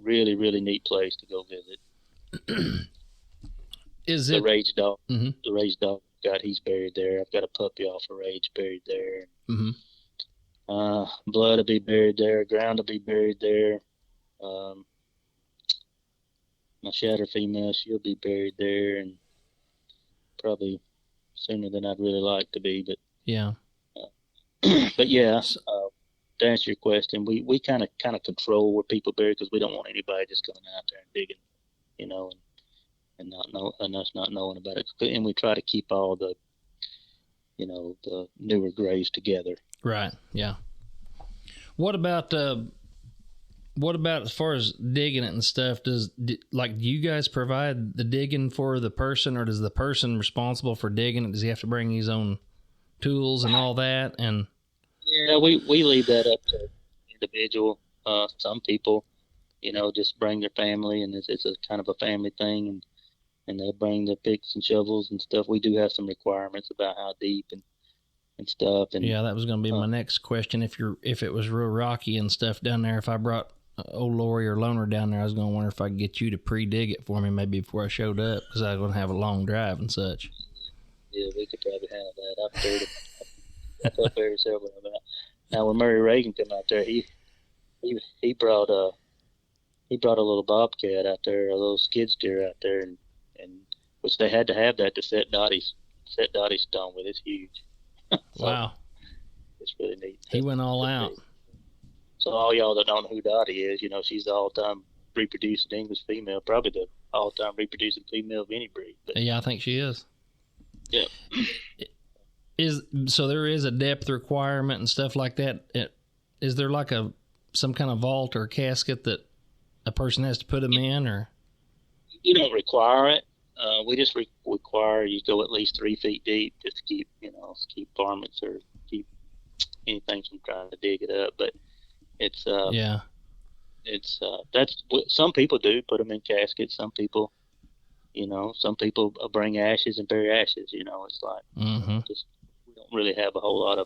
really neat place to go visit. Is The it? Rage dog, Mm-hmm. the Rage dog he's buried there. I've got a puppy off of Rage buried there. Mm-hmm. Blood will be buried there. Ground will be buried there. My shatter female, she'll be buried there, and probably sooner than I'd really like to be. But Yeah. but yeah, to answer your question, we kind of control where people bury, because we don't want anybody just going out there and digging, and us not knowing about it. And we try to keep all the newer graves together. Right. Yeah. What about as far as digging it and stuff? Do you guys provide the digging for the person, or does the person responsible for digging it? Does he have to bring his own tools and all that? And yeah, we leave that up to the individual. Some people, just bring their family, and it's a kind of a family thing, and they'll bring the picks and shovels and stuff. We do have some requirements about how deep and stuff. And yeah, that was going to be my next question. If it was real rocky and stuff down there, if I brought old Lori or Loner down there, I was going to wonder if I could get you to pre-dig it for me maybe before I showed up, because I was going to have a long drive and such. Yeah, we could probably handle that. I've heard it up there several about. Now, when Murray Reagan came out there, he brought a little bobcat out there, a little skid steer out there, and which they had to have that to set Dottie's stone with. It's huge. So, wow. It's really neat. He went all out. So all y'all that don't know who Dottie is, she's the all-time reproducing English female, probably the all-time reproducing female of any breed. But, yeah, I think she is. Yeah. So there is a depth requirement and stuff like that. Is there like some kind of vault or casket that a person has to put them in, or? You don't require it. We just require you go at least 3 feet deep just to keep varmints or keep anything from trying to dig it up. But it's that's what some people do, put them in caskets. Some people bring ashes and bury ashes. It's like we don't really have a whole lot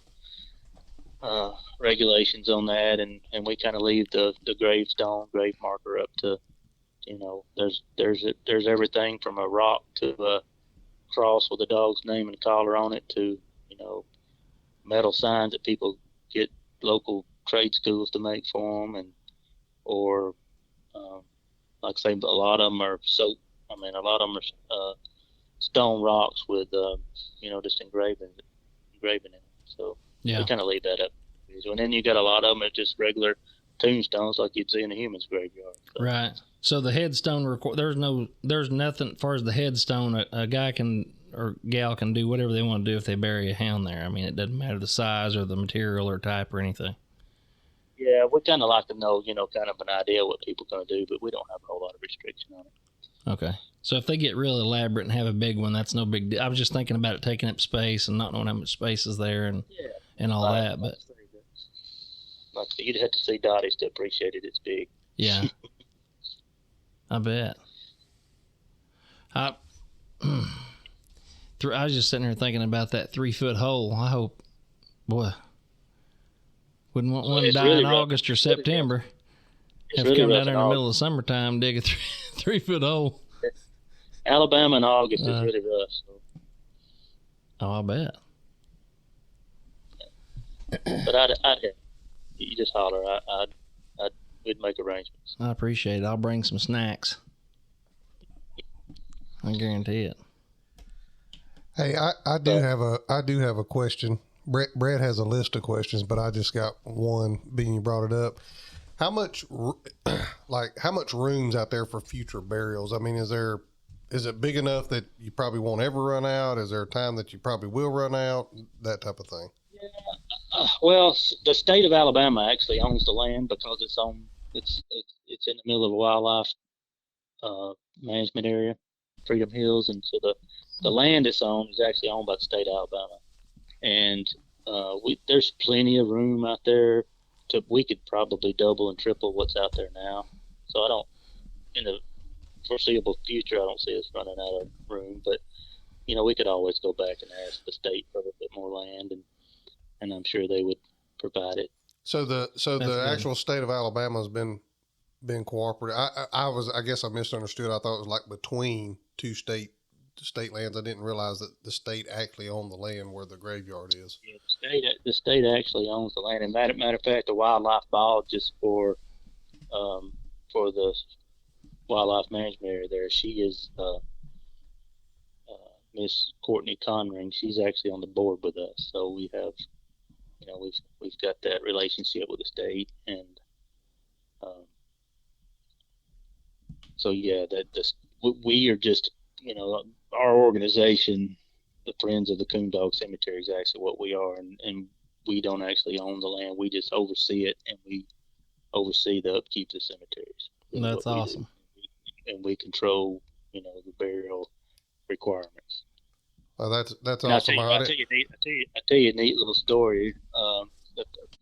of regulations on that, and we kind of leave the grave marker up to, there's everything from a rock to a cross with a dog's name and collar on it to metal signs that people get local trade schools to make for them, or like I say, a lot of them are soap. I mean, a lot of them are stone rocks with just engraving in it. So we kind of leave that up. And then you got a lot of them are just regular tombstones like you'd see in a human's graveyard. So. Right. So the headstone there's nothing as far as the headstone. A guy can or gal can do whatever they want to do if they bury a hound there. I mean, it doesn't matter the size or the material or type or anything. Yeah, we kind of like to know, kind of an idea what people are going to do, but we don't have a whole lot of restriction on it. Okay. So if they get real elaborate and have a big one, that's no big deal. I was just thinking about it taking up space and not knowing how much space is there and all that. But like you'd have to see Dottie's to appreciate it. It's big. Yeah. I bet. I was just sitting here thinking about that 3-foot hole. I hope, boy, wouldn't want one to die in August or September. Have to come down there in the middle of summertime, dig a 3-foot hole. Alabama in August is really rough. So. Oh, I bet. But you just holler. We'd make arrangements. I appreciate it. I'll bring some snacks. I guarantee it. Hey, I do have a question. Brett has a list of questions, but I just got one being you brought it up. How much room's out there for future burials? I mean, is it big enough that you probably won't ever run out? Is there a time that you probably will run out? That type of thing. Yeah. Well, the state of Alabama actually owns the land because it's in the middle of a wildlife management area, Freedom Hills, and so the land it's on is actually owned by the state of Alabama, and there's plenty of room out there. We could probably double and triple what's out there now. So in the foreseeable future, I don't see us running out of room. But we could always go back and ask the state for a bit more land, and I'm sure they would provide it. So the actual state of Alabama has been cooperative. I guess I misunderstood. I thought it was like between two state lands. I didn't realize that the state actually owned the land where the graveyard is. Yeah, the state actually owns the land. And matter of fact, the wildlife biologist for the wildlife management area there, she is Miss Courtney Conring. She's actually on the board with us. So we have, we've got that relationship with the state, and so yeah, we are just, our organization, the Friends of the Coondog Cemetery, is actually what we are, and we don't actually own the land. We just oversee it, and we oversee the upkeep of the cemeteries. That's awesome. And we control, the burial requirements. Well, that's awesome. I'll tell you a neat little story,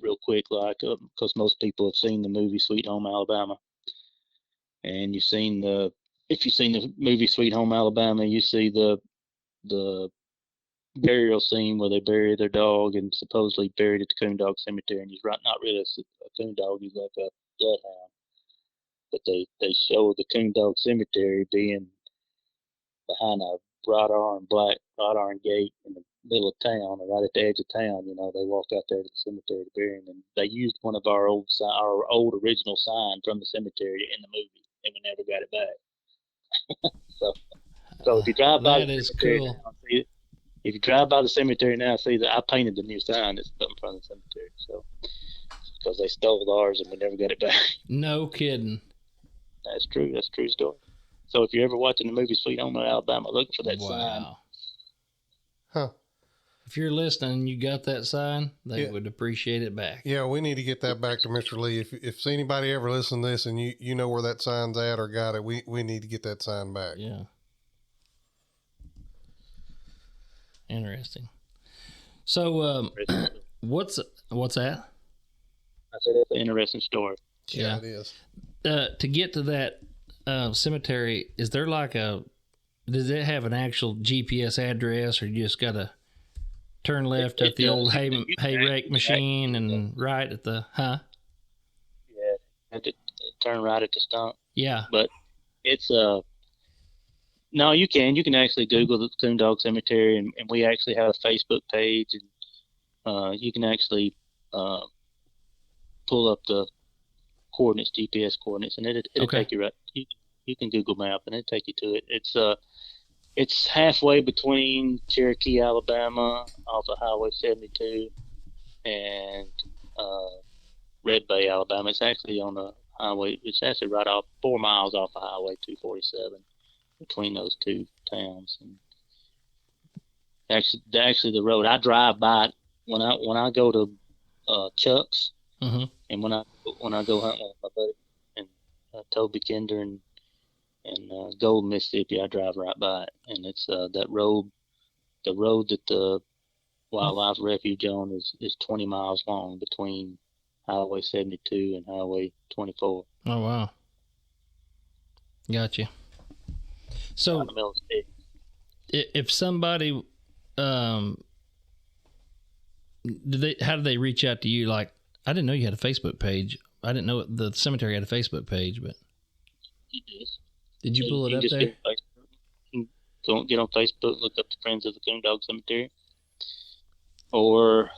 real quick, because most people have seen the movie Sweet Home Alabama, and if you've seen the movie Sweet Home Alabama, you see the burial scene where they bury their dog and supposedly buried at the Coondog Cemetery, and he's not really a coondog, he's like a bloodhound. but they show the Coondog Cemetery being behind a wrought iron gate in the middle of town, or right at the edge of town. You know, they walk out there to the cemetery to bury him, and they used one of our old original sign from the cemetery in the movie, and we never got it back. So if you drive by that the is cemetery cool. now, if you drive by the cemetery now, see that I painted the new sign that's up in front of the cemetery. So because they stole ours and we never got it back. No kidding. That's true. That's a true story. So if you're ever watching the movie Sweet Home Alabama, looking for that sign. Huh. If you're listening and you got that sign, they would appreciate it back. Yeah, we need to get that back to Mr. Lee. If anybody ever listened to this and you know where that sign's at or got it, we need to get that sign back. Yeah. Interesting. So, what's that? I said that's an interesting story. Yeah, it is. To get to that cemetery, is there like does it have an actual GPS address, or you just got to turn left at the old hay rake machine and right at the, Yeah, have to turn right at the stump. Yeah. But it's no, you can actually Google the Coondog Cemetery, and we actually have a Facebook page, and you can actually pull up the coordinates, GPS coordinates, and it'll take you right. You can Google Map, and it'll take you to it. It's halfway between Cherokee, Alabama, off of Highway 72, and Red Bay, Alabama. It's actually on the highway. It's actually right off 4 miles off of Highway 247. Between those two towns, and actually the road I drive by it when I go to Chuck's, mm-hmm. and when I go hunting with my buddy and Toby Kinder and Golden, Mississippi, I drive right by it, and it's that road, the road that the wildlife refuge on is 20 miles long between Highway 72 and Highway 24. Oh wow, gotcha. So, if somebody, how do they reach out to you? Like, I didn't know you had a Facebook page. I didn't know the cemetery had a Facebook page, but did you pull it up there? Get on Facebook, look up the Friends of the Coondog Cemetery, or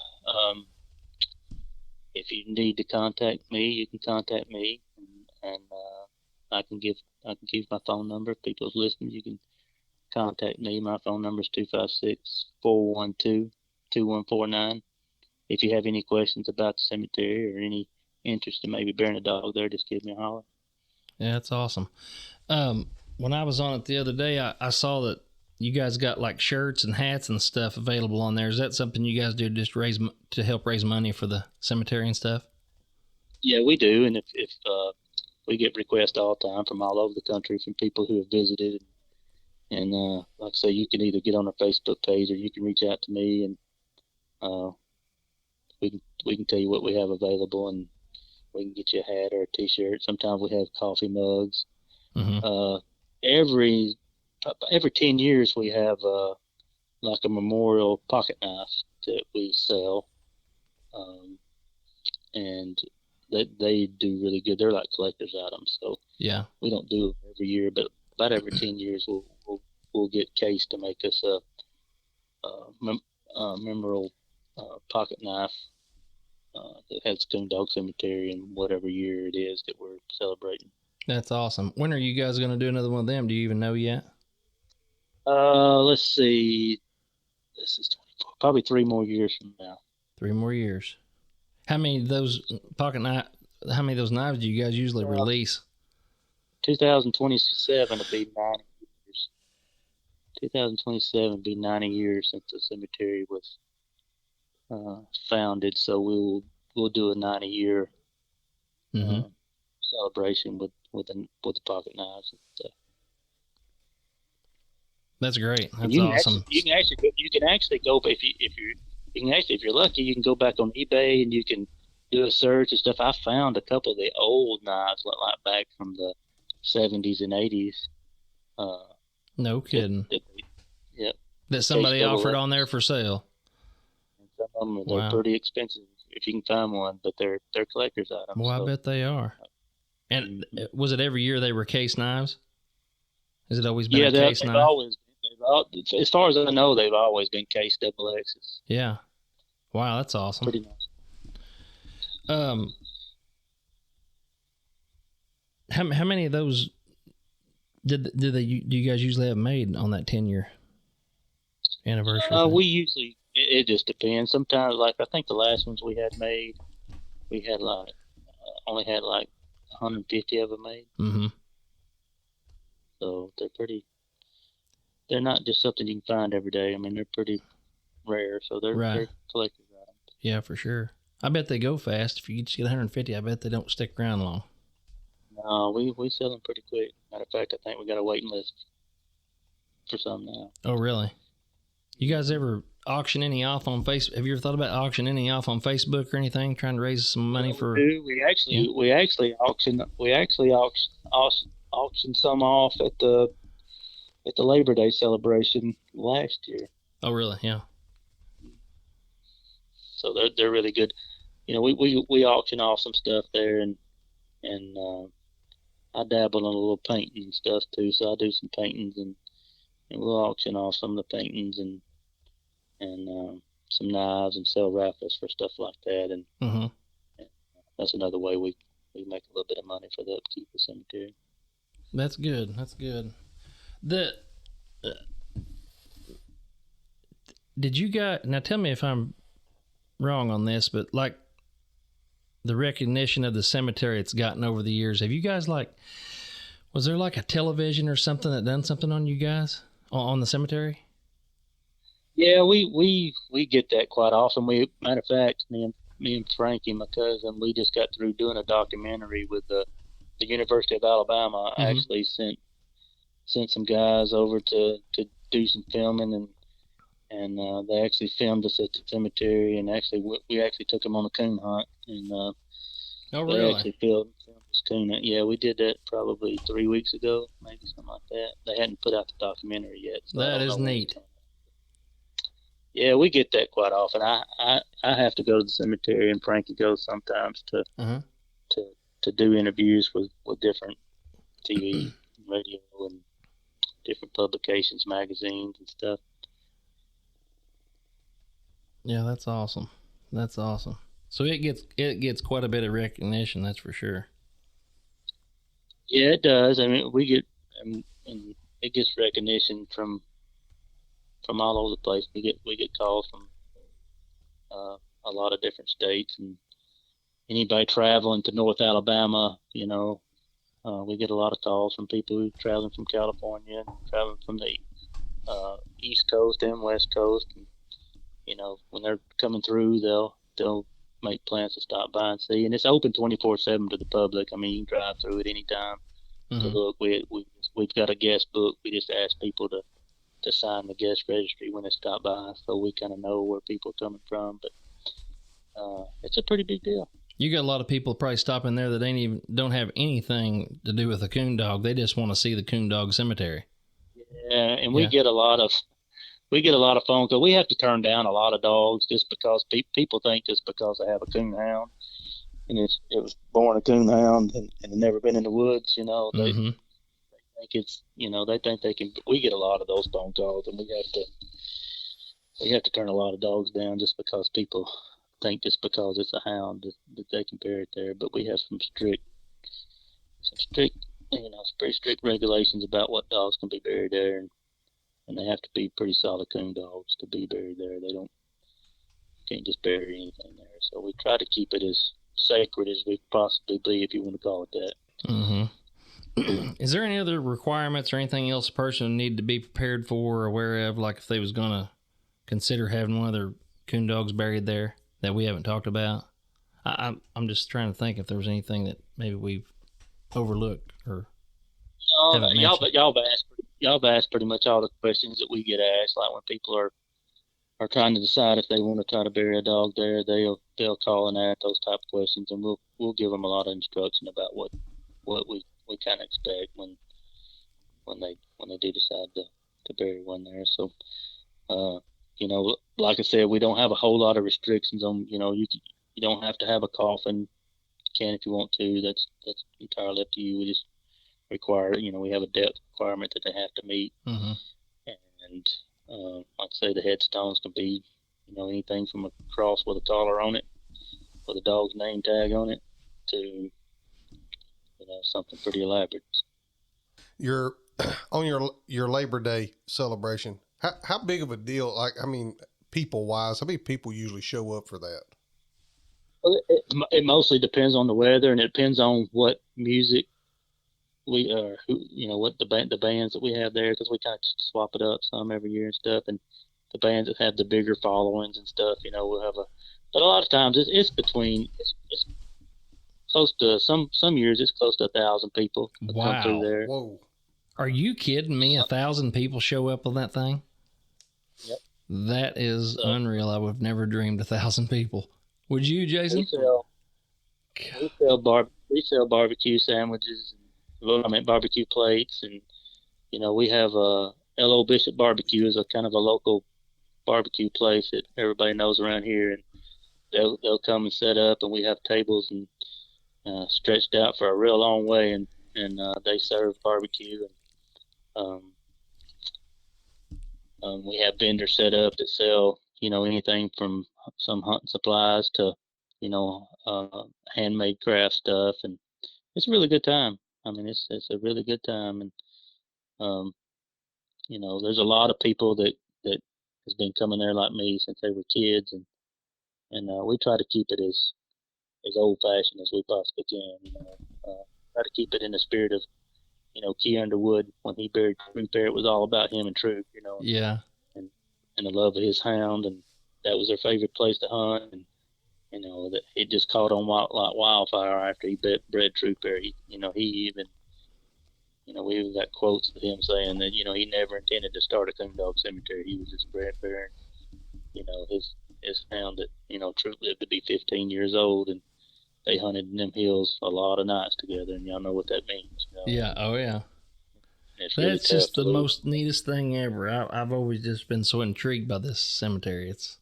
if you need to contact me, you can contact me, and I can give my phone number. If people's listening, you can contact me. My phone number is 256-412-2149. If you have any questions about the cemetery or any interest in maybe burying a dog there, just give me a holler. Yeah, that's awesome. When I was on it the other day, I saw that you guys got like shirts and hats and stuff available on there. Is that something you guys do just to help raise money for the cemetery and stuff? Yeah, we do. And if we get requests all the time from all over the country from people who have visited. And like I say, you can either get on our Facebook page or you can reach out to me, and we can tell you what we have available, and we can get you a hat or a T-shirt. Sometimes we have coffee mugs. Mm-hmm. Every 10 years we have like a memorial pocket knife that we sell, and they do really good. They're like collector's items, so yeah, we don't do it every year, but about every 10 years we'll get Case to make us a memorial pocket knife that has Coondog Cemetery in whatever year it is that we're celebrating. That's awesome. When are you guys going to do another one of them? Do you even know yet? Let's see. This is 24, probably 3 more years from now. 3 more years. How many of those how many of those knives do you guys usually release? 2027 will be 90 years. 2027 will be 90 years since the cemetery was founded, so we'll do a 90-year celebration with the pocket knives and stuff. That's great. That's awesome. You can actually go if you're lucky, you can go back on eBay and you can do a search and stuff. I found a couple of the old knives like back from the 70s and 80s. No kidding. Yep. That somebody offered on there for sale. And some of them they're pretty expensive if you can find one, but they're collector's items. Well, I bet they are. And was it every year they were case knives? Has it always been a case knife? As far as I know, they've always been case double X's. Yeah. Wow, that's awesome. Pretty nice. How many of those do you guys usually have made on that 10-year anniversary? We usually, it just depends. Sometimes, like I think the last ones we had made, we had only had 150 of them made. Mm-hmm. So they're not just something you can find every day. I mean, they're pretty rare, so they're collector's items. Yeah, for sure. I bet they go fast. If you just get 150, I bet they don't stick around long. No, we sell them pretty quick. Matter of fact, I think we got a waiting list for some now. Oh, really? You guys ever auction any off on Facebook? Have you ever thought about auctioning any off on Facebook or anything, trying to raise some money for? We actually auction some off at the Labor Day celebration last year. Oh, really? Yeah. So they're really good. You know, we auction off some stuff there, and I dabble in a little painting and stuff too. So I do some paintings, and we'll auction off some of the paintings and some knives and sell raffles for stuff like that. And, and that's another way we make a little bit of money for the upkeep of the cemetery. That's good. That's good. Did you guys, now tell me if I'm wrong on this, but like the recognition of the cemetery it's gotten over the years, have you guys was there like a television or something that done something on you guys on the cemetery? Yeah, we get that quite often. Matter of fact, me and Frankie, my cousin, we just got through doing a documentary with the University of Alabama. I actually sent some guys over to do some filming, and they actually filmed us at the cemetery, and we actually took them on a coon hunt, and oh, they really? actually filmed this coon hunt. Yeah, we did that probably 3 weeks ago, maybe something like that. They hadn't put out the documentary yet. So that is neat. Yeah, we get that quite often. I have to go to the cemetery, and Frankie goes sometimes to do interviews with different TV, radio, and different publications, magazines, and stuff. Yeah, that's awesome. That's awesome. So it gets quite a bit of recognition, that's for sure. Yeah, it does. I mean, we get and it gets recognition from all over the place. We get calls from a lot of different states, and anybody traveling to North Alabama, you know, we get a lot of calls from people who are traveling from California, traveling from the East Coast and West Coast. And, you know, when they're coming through, they'll make plans to stop by and see. And it's open 24/7 to the public. I mean, you can drive through it anytime. So look, we've got a guest book. We just ask people to sign the guest registry when they stop by, so we kind of know where people are coming from. But it's a pretty big deal. You got a lot of people probably stopping there that don't have anything to do with the coon dog. They just want to see the Coondog Cemetery. Yeah, and we get a lot of phone calls. We have to turn down a lot of dogs just because people think just because they have a coonhound and it was born a coonhound and never been in the woods, you know, they think it's, you know, they think they can. We get a lot of those phone calls, and we have to turn a lot of dogs down just because people think just because it's a hound that they can bury it there. But we have some strict, you know, pretty strict regulations about what dogs can be buried there, and they have to be pretty solid coon dogs to be buried there. Can't just bury anything there. So we try to keep it as sacred as we possibly be, if you want to call it that. Is there any other requirements or anything else a person would need to be prepared for or aware of, like if they was going to consider having one of their coon dogs buried there that we haven't talked about? I'm just trying to think if there was anything that maybe we've overlooked or haven't mentioned. Y'all have asked pretty much all the questions that we get asked. Like when people are trying to decide if they want to try to bury a dog there, they'll call and ask those type of questions, and we'll give them a lot of instruction about what we kind of expect when they do decide to bury one there. So, you know, like I said, we don't have a whole lot of restrictions on, you know, you don't have to have a coffin can if you want to. That's entirely up to you. We just require, we have a depth requirement that they have to meet. Mm-hmm. And like I say, the headstones can be, anything from a cross with a collar on it, with a dog's name tag on it, to something pretty elaborate. Your on your Labor Day celebration, how big of a deal? Like, I mean, people wise, how many people usually show up for that? Well, it mostly depends on the weather, and it depends on what music we are, what the bands that we have there, because we kind of swap it up some every year and stuff. And the bands that have the bigger followings and stuff, we'll have but a lot of times it's close to some years it's close to 1,000 people that come through there. Whoa. Are you kidding me? 1,000 people show up on that thing? Yep. That is unreal. I would have never dreamed 1,000 people. Would you, Jason? We sell barbecue sandwiches, barbecue plates, and we have L.O. Bishop Barbecue is a kind of a local barbecue place that everybody knows around here, and they'll come and set up, and we have tables and stretched out for a real long way, and they serve barbecue, and we have vendors set up that sell anything from some hunting supplies to handmade craft stuff, and it's a really good time. I mean, it's a really good time, and there's a lot of people that has been coming there like me since they were kids, and we try to keep it as old fashioned as we possibly can. Try to keep it in the spirit of Key Underwood when he buried Troop there. It was all about him and Troop, Yeah. and the love of his hound, and that was their favorite place to hunt, and that it just caught on like wildfire after he bred Troop there. He even we even got quotes of him saying that he never intended to start a Coondog Cemetery. He was just bred bearing his hound that Troop lived to be 15 years old, and they hunted in them hills a lot of nights together, and y'all know what that means. Yeah. Oh yeah. It's That's really just the most neatest thing ever. I've always just been so intrigued by this cemetery. It's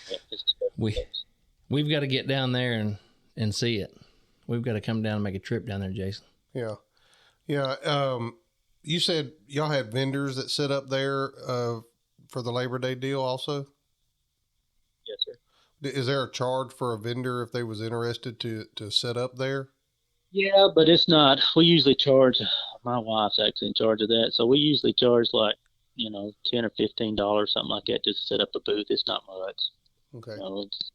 a special place. We've got to get down there and see it. We've got to come down and make a trip down there, Jason. Yeah. You said y'all had vendors that set up there for the Labor Day deal also? Yes, sir. Is there a charge for a vendor if they was interested to set up there? Yeah, but it's not. We usually charge. My wife's actually in charge of that, so we usually charge like $10 or $15, something like that, just to set up a booth. It's not much. Okay. It's,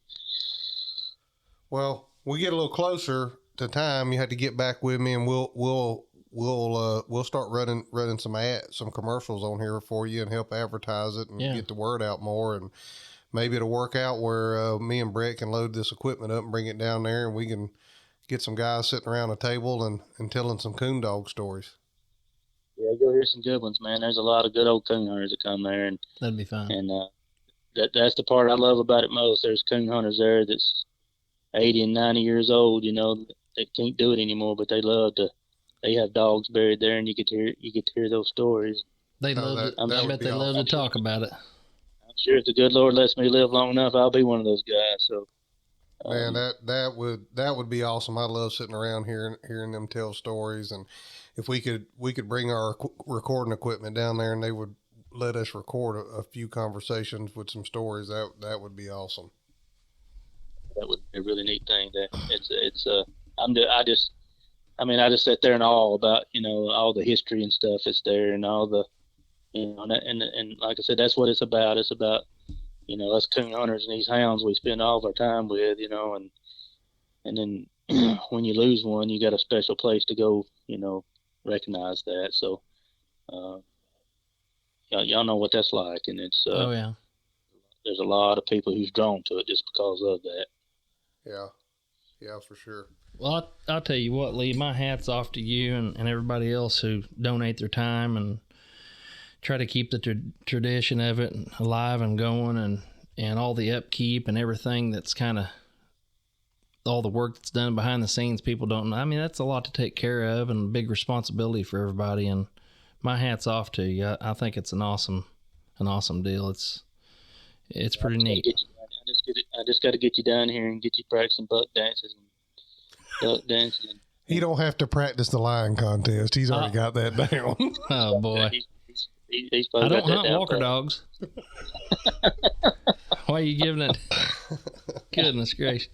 well, we get a little closer to time. You have to get back with me, and we'll start running some commercials on here for you and help advertise it and get the word out more, and maybe it'll work out where me and Brett can load this equipment up and bring it down there, and we can get some guys sitting around a table and telling some coon dog stories. Yeah, you'll hear some good ones, man. There's a lot of good old coon hunters that come there, and that'd be fun. And that's the part I love about it most. There's coon hunters there that's 80 and 90 years old. They can't do it anymore, but they love to. They have dogs buried there, and you get to hear those stories. They love it. I bet they love to talk about it. I'm sure if the good Lord lets me live long enough, I'll be one of those guys. So, man, that would be awesome. I love sitting around hearing them tell stories, and if we could bring our recording equipment down there, and they would let us record a few conversations with some stories, that would be awesome. That would be a really neat thing. I just sit there and awe about all the history and stuff that's there, and all the and like I said, that's what it's about. It's about us coon hunters and these hounds we spend all of our time with, and then when you lose one, you got a special place to go, recognize that. So y'all know what that's like, and it's oh yeah, there's a lot of people who's drawn to it just because of that. Yeah, for sure. Well, I'll tell you what, Lee, my hat's off to you and everybody else who donate their time and try to keep the tradition of it alive and going, and all the upkeep and everything that's kind of all the work that's done behind the scenes. People don't know. I mean, that's a lot to take care of and a big responsibility for everybody, and my hat's off to you. I think it's an awesome deal. It's pretty neat. I I just got to get you down here and get you practicing buck dances and duck dancing. He don't have to practice the lion contest. He's already got that down. Oh boy. He's I probably don't got that hunt down walker pat. dogs. Why are you giving it? Goodness gracious.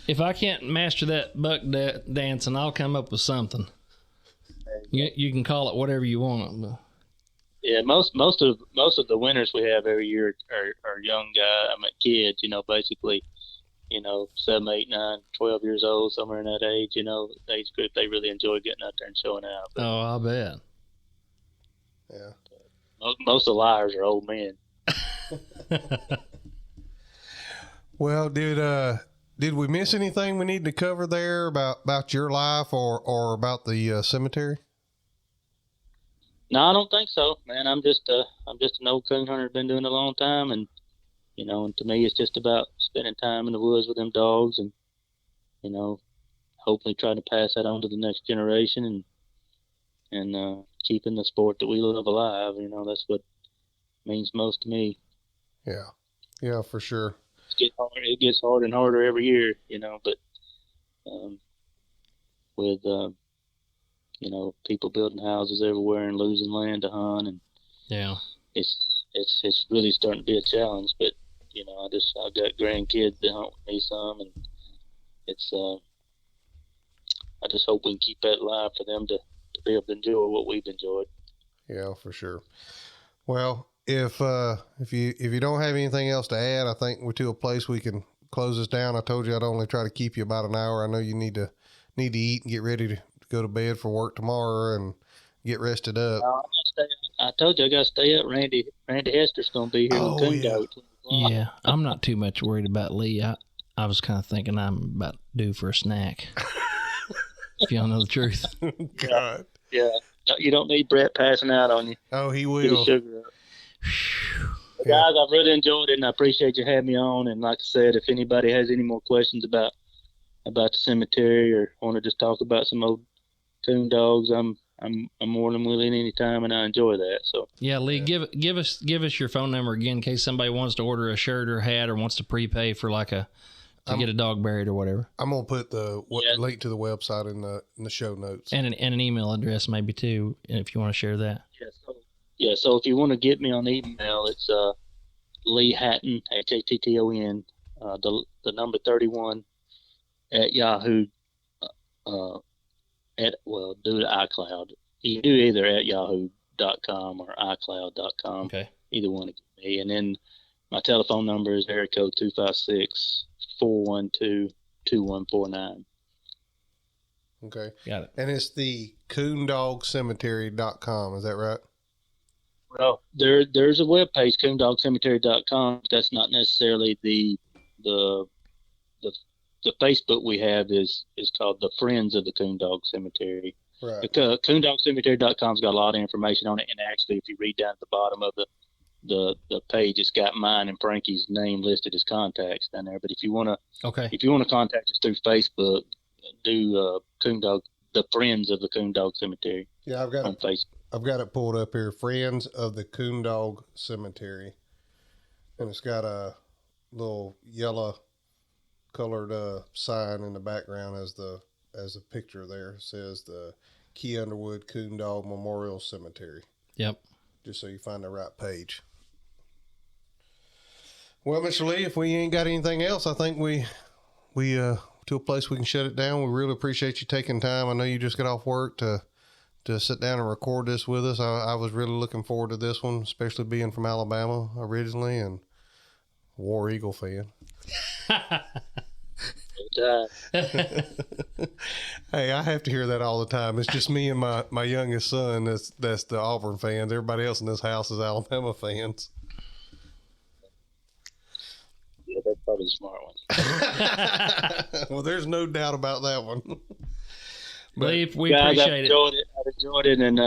If I can't master that buck dancing, I'll come up with something. You can call it whatever you want. But. Yeah, most of the winners we have every year are young kids, basically, 7, 8, 9, 12 years old, somewhere in that age, age group. They really enjoy getting out there and showing out. But Oh, I'll bet. Yeah. most of the liars are old men. Well, did we miss anything we need to cover there about your life or about the cemetery? No, I don't think so, man. I'm just an old coon hunter, been doing it a long time, and and to me, it's just about spending time in the woods with them dogs, and hopefully trying to pass that on to the next generation, and keeping the sport that we love alive. That's what means most to me. Yeah, for sure. It gets harder and harder every year, but with people building houses everywhere and losing land to hunt, and it's really starting to be a challenge. But I've got grandkids that hunt with me some, and it's I just hope we can keep that alive for them to be able to enjoy what we've enjoyed. Yeah, for sure. Well, if you don't have anything else to add, I think we're to a place we can close this down. I told you I'd only try to keep you about an hour. I know you need to eat and get ready to go to bed for work tomorrow and get rested up. I told you I got to stay up. Randy Hester's going to be here with Coondog. Yeah, I'm not too much worried about Lee. I was kind of thinking I'm about due for a snack. If y'all know the truth. God. Yeah. You don't need Brett passing out on you. Oh, he Get will. his sugar up. Guys, I've really enjoyed it, and I appreciate you having me on. And like I said, if anybody has any more questions about the cemetery or want to just talk about some old coon dogs, I'm more than willing anytime, and I enjoy that. So yeah, Lee, give us your phone number again in case somebody wants to order a shirt or hat or wants to prepay for get a dog buried or whatever. I'm gonna put the link to the website in the show notes and an email address maybe too, if you want to share that. So if you want to get me on email, it's Lee Hatton, Hatton, the number 31 at Yahoo. Do the iCloud. You can do either at yahoo.com or iCloud.com. Okay. Either one of me. And then my telephone number is area code 256-412-2149. Okay. Got it. And it's the CoondogCemetery.com. Is that right? Well, there's a webpage, CoondogCemetery.com. That's not necessarily the Facebook we have is called the Friends of the Coondog Cemetery. Right. Because CoondogCemetery.com's got a lot of information on it, and actually, if you read down at the bottom of the page, it's got mine and Frankie's name listed as contacts down there. But if you want to contact us through Facebook, do Coondog, the Friends of the Coondog Cemetery. Yeah, I've got on Facebook. I've got it pulled up here. Friends of the Coondog Cemetery, and it's got a little yellow colored sign in the background as a picture there. It says the Key Underwood Coondog Memorial Cemetery. Yep. Just so you find the right page. Well, Mr. Lee, if we ain't got anything else, I think we to a place we can shut it down. We really appreciate you taking time. I know you just got off work to sit down and record this with us. I was really looking forward to this one, especially being from Alabama originally and War Eagle fan. Hey, I have to hear that all the time. It's just me and my youngest son that's the Auburn fans. Everybody else in this house is Alabama fans. Yeah, that's probably the smart one. Well, there's no doubt about that one. Lee, we guys, appreciate it. I've enjoyed it, and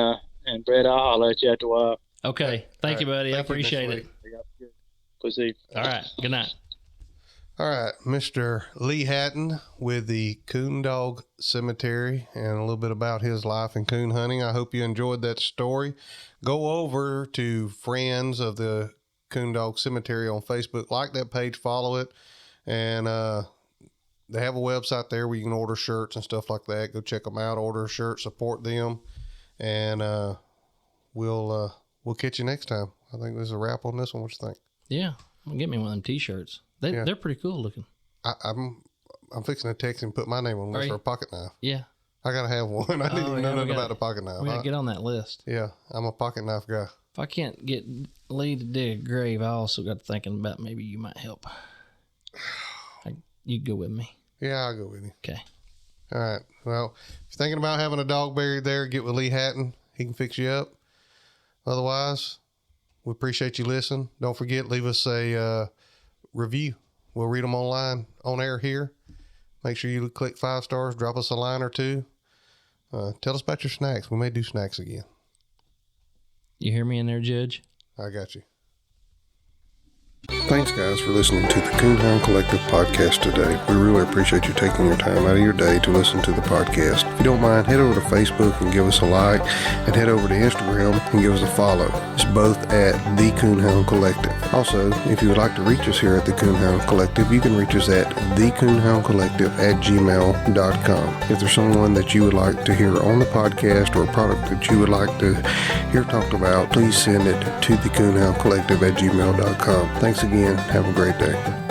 Brett, I'll holler at you after a while. Okay. Thank you, buddy. I appreciate it. Pussy. All right. Good night. All right, Mr. Lee Hatton with the Coondog Cemetery and a little bit about his life in coon hunting. I hope you enjoyed that story. Go over to Friends of the Coondog Cemetery on Facebook. Like that page, follow it. And they have a website there where you can order shirts and stuff like that. Go check them out, order a shirt, support them, and we'll catch you next time. I think there's a wrap on this one. What you think? Yeah, get me one of them T-shirts. They're pretty cool looking. I'm fixing to text and put my name on this for a pocket knife. Yeah. I gotta have one. I didn't even know nothing about the pocket knife. We gotta get on that list. Yeah, I'm a pocket knife guy. If I can't get Lee to dig a grave, I also got thinking about maybe you might help. You go with me. Yeah, I'll go with you. Okay. All right. Well, if you're thinking about having a dog buried there, get with Lee Hatton. He can fix you up. Otherwise, we appreciate you listening. Don't forget, leave us a review. We'll read them online, on air here. Make sure you click 5 stars. Drop us a line or two. Tell us about your snacks. We may do snacks again. You hear me in there, Judge? I got you. Thanks, guys, for listening to the Coonhound Collective podcast today. We really appreciate you taking your time out of your day to listen to the podcast. If you don't mind, head over to Facebook and give us a like, and head over to Instagram and give us a follow. It's both at the Coonhound Collective. Also, if you would like to reach us here at the Coonhound Collective, you can reach us at thecoonhoundcollective@gmail.com. If there's someone that you would like to hear on the podcast or a product that you would like to hear talked about, please send it to thecoonhoundcollective@gmail.com. Thanks again. Have a great day.